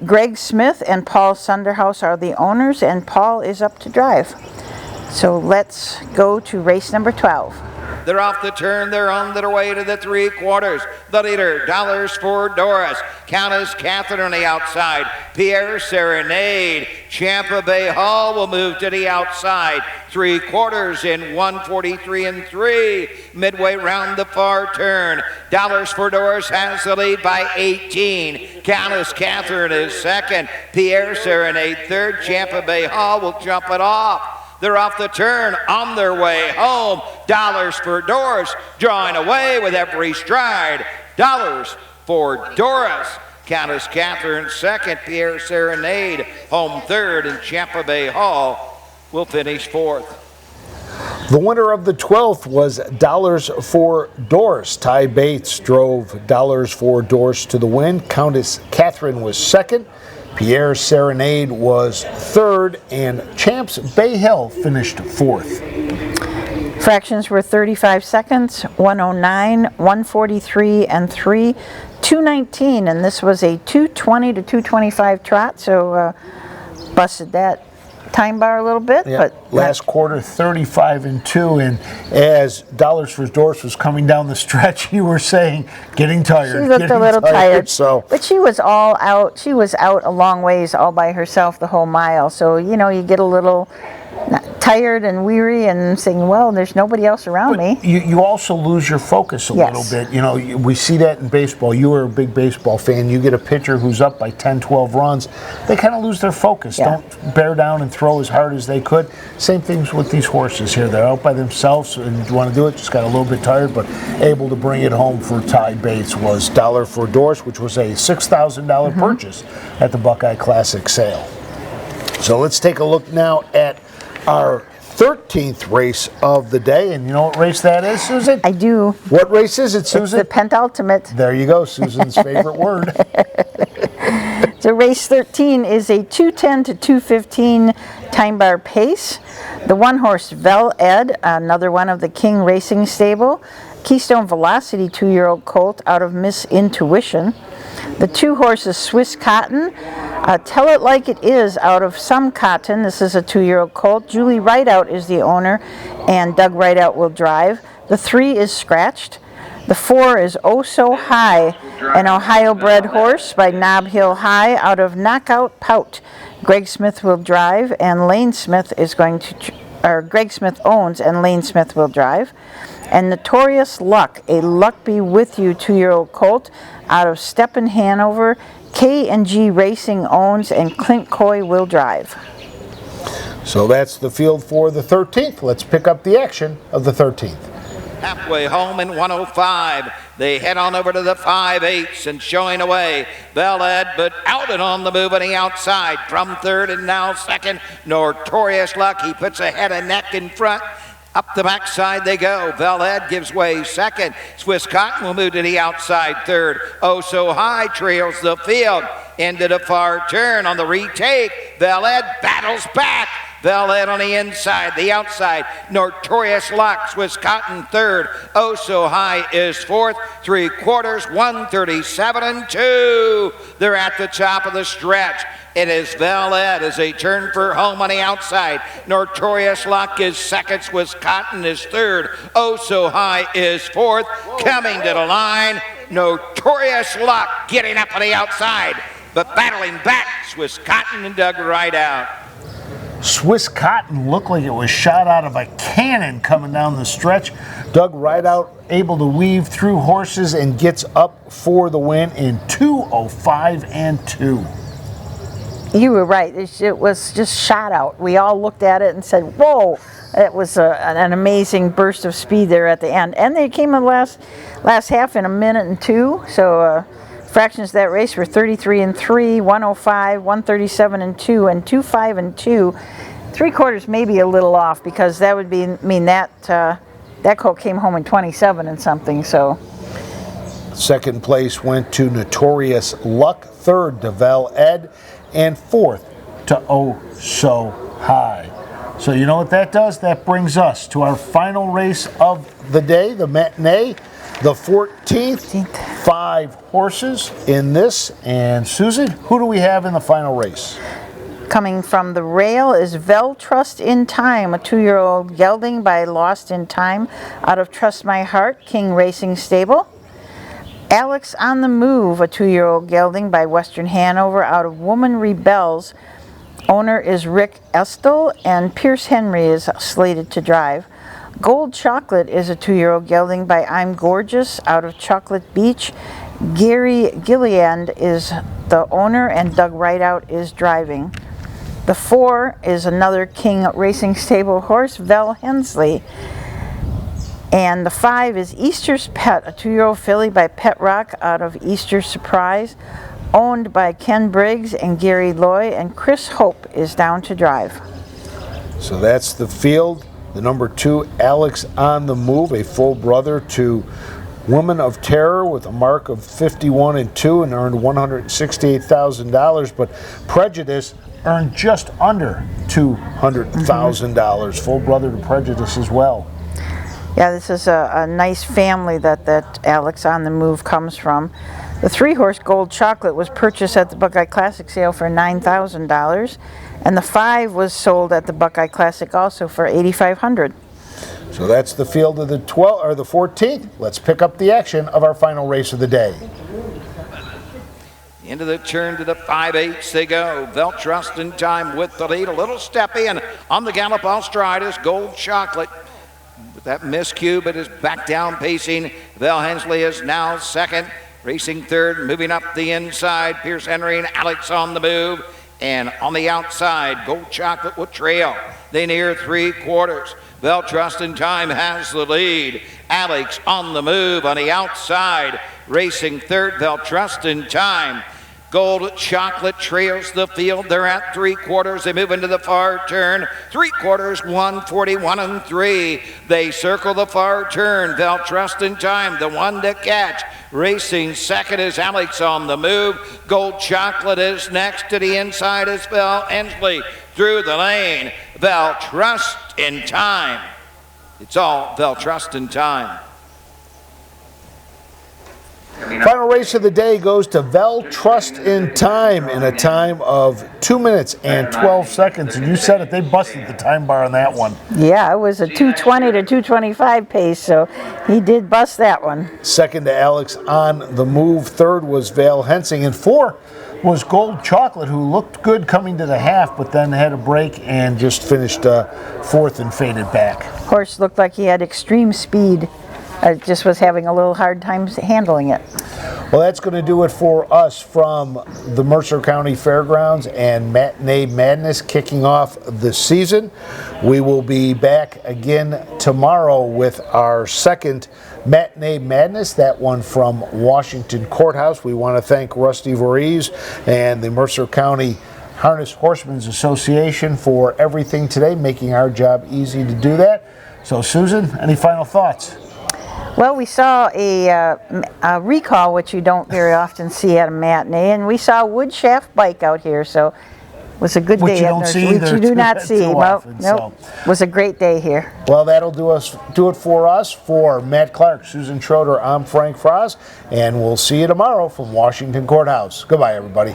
Greg Smith and Paul Sunderhouse are the owners, and Paul is up to drive. So let's go to race number 12. They're off the turn. They're on their way to the 3/4. The leader, Dollars for Doris. Countess Catherine on the outside. Pierre Serenade. Champa Bay Hall will move to the outside. 3/4 in 1:43 and 3. Midway round the far turn. Dollars for Doris has the lead by 18. Countess Catherine is second. Pierre Serenade third. Champa Bay Hall will jump it off. They're off the turn, on their way home. Dollars for Doris, drawing away with every stride. Dollars for Doris. Countess Catherine second, Pierre Serenade home third, and Champa Bay Hall will finish fourth. The winner of the 12th was Dollars for Doris. Ty Bates drove Dollars for Doris to the win. Countess Catherine was second. Pierre Serenade was third, and Champs Bay Hill finished fourth. Fractions were 35 seconds, 109, 143, and 3, 219, and this was a 220 to 225 trot, so busted that time bar a little bit. Yeah, but last quarter 35 and 2, and as Dollars for Doris was coming down the stretch, you were saying getting tired. She looked a little tired, so. But she was all out. She was out a long ways all by herself the whole mile. So you know, you get a little tired and weary and saying, well, there's nobody else around me. You also lose your focus a little bit. You know, we see that in baseball. You are a big baseball fan. You get a pitcher who's up by 10, 12 runs. They kind of lose their focus. Yeah. Don't bear down and throw as hard as they could. Same things with these horses here. They're out by themselves and you want to do it. Just got a little bit tired, but able to bring it home for Ty Bates was Dollar for Doris, which was a $6,000 purchase at the Buckeye Classic sale. So let's take a look now at our 13th race of the day, and you know what race that is, Susan? I do. What race is it, Susan? It's the Pentultimate. There you go, Susan's favorite word. So race 13 is a 210 to 215 time bar pace. The 1 horse Vel Ed, another one of the King Racing stable. Keystone Velocity 2-year-old colt out of Miss Intuition. The 2 horses Swiss Cotton, Tell It Like It Is out of Some Cotton. This is a 2-year-old colt. Julie Rideout is the owner, and Doug Rideout will drive. The 3 is Scratched. The 4 is Oh So High, an Ohio-bred horse by Nob Hill High out of Knockout Pout. Greg Smith will drive, and Lane Smith is going to, or Greg Smith owns, and Lane Smith will drive. And Notorious Luck, a Luck Be With You 2-year-old colt out of Steppen Hanover. K&G Racing owns, and Clint Coy will drive. So that's the field for the 13th. Let's pick up the action of the 13th. Halfway home in 105. They head on over to the 5/8 and showing away. Vel Ed, but out and on the move on the outside. From third and now second, Notorious Luck. He puts a head and neck in front. Up the backside they go. Veled gives way second. Swiss Cotton will move to the outside third. Oh So High trails the field into the far turn on the retake. Veled battles back. Veled on the inside, the outside. Notorious Luck, Swiss Cotton third. Oh So High is fourth. 3/4, 1:37.2. They're at the top of the stretch. It is Veled as they turn for home on the outside. Notorious Luck is second. Swiss Cotton is third. Oh So High is fourth. Coming to the line, Notorious Luck getting up on the outside, but battling back, Swiss Cotton and Doug Rideout. Swiss Cotton looked like it was shot out of a cannon coming down the stretch. Doug Rideout able to weave through horses and gets up for the win in 2:05.2. You were right. It was just shot out. We all looked at it and said, whoa. It was an amazing burst of speed there at the end. And they came in the last half in 1:02. So fractions of that race were 33-3, 105, 137-2, and 2.5-2. 3/4 maybe a little off, because that would mean that colt came home in 27 and something. So second place went to Notorious Luck, third to Veled, and fourth to Oh So High. So you know what that does? That brings us to our final race of the day, the matinee, the 14th. 5 horses in this. And Susan, who do we have in the final race? coming from the rail is Vel Trust in Time, a 2-year-old gelding by Lost in Time out of Trust My Heart, King Racing Stable. Alex on the Move, a 2-year-old gelding by Western Hanover out of Woman Rebels. Owner is Rick Estel, and Pierce Henry is slated to drive. Gold Chocolate is a 2-year-old gelding by I'm Gorgeous out of Chocolate Beach. Gary Gilliand is the owner, and Doug Rideout is driving. The 4 is another King Racing Stable horse, Vel Hensley. And the 5 is Easter's Pet, a 2-year-old filly by Pet Rock out of Easter Surprise, owned by Ken Briggs and Gary Loy, and Chris Hope is down to drive. So that's the field. The number 2, Alex on the Move, a full brother to Woman of Terror with a mark of 51-2 and earned $168,000, but Prejudice earned just under $200,000. Full brother to Prejudice as well. Yeah, this is a nice family that Alex on the Move comes from. The 3-horse Gold Chocolate was purchased at the Buckeye Classic sale for $9,000, and the 5 was sold at the Buckeye Classic also for $8,500. So that's the field of the 14th. Let's pick up the action of our final race of the day. Into the turn to the 5/8 they go. Vel Trust in Time with the lead. A little steppy, and on the gallop all stride is Gold Chocolate. With that miscue, but is back down pacing. Vel Hensley is now second. Racing third, moving up the inside. Pierce Henry and Alex on the move. And on the outside, Gold Chocolate will trail. They near 3/4. Vel Trust in Time has the lead. Alex on the move on the outside. Racing third, Vel Trust in Time. Gold Chocolate trails the field. They're at 3/4. They move into the far turn. 3/4, 141-3. They circle the far turn. Vel Trust in Time, the one to catch. Racing second is Alex on the Move. Gold Chocolate is next. To the inside is Vel Hensley through the lane. Vel Trust in Time. It's all Vel Trust in Time. Final race of the day goes to Vel Trust in Time in a time of 2 minutes and 12 seconds. And you said it, they busted the time bar on that one. Yeah, it was a 2:20 to 2:25 pace, so he did bust that one. Second to Alex on the Move. Third was Vel Hensley. And 4 was Gold Chocolate, who looked good coming to the half, but then had a break and just finished fourth and faded back. Horse looked like he had extreme speed. Just was having a little hard time handling it. Well, that's going to do it for us from the Mercer County Fairgrounds and Matinee Madness kicking off the season. We will be back again tomorrow with our second Matinee Madness, that one from Washington Courthouse. We want to thank Rusty Voorhees and the Mercer County Harness Horsemen's Association for everything today, making our job easy to do that. So, Susan, any final thoughts? Well, we saw a recall, which you don't very often see at a matinee, and we saw a wood shaft bike out here, so it was a good Which day. you at don't Nurse- see Which either you do too- not too see. often, Nope. It was a great day here. Well, that'll do it for us. For Matt Clark, Susan Schroeder, I'm Frank Frost, and we'll see you tomorrow from Washington Courthouse. Goodbye, everybody.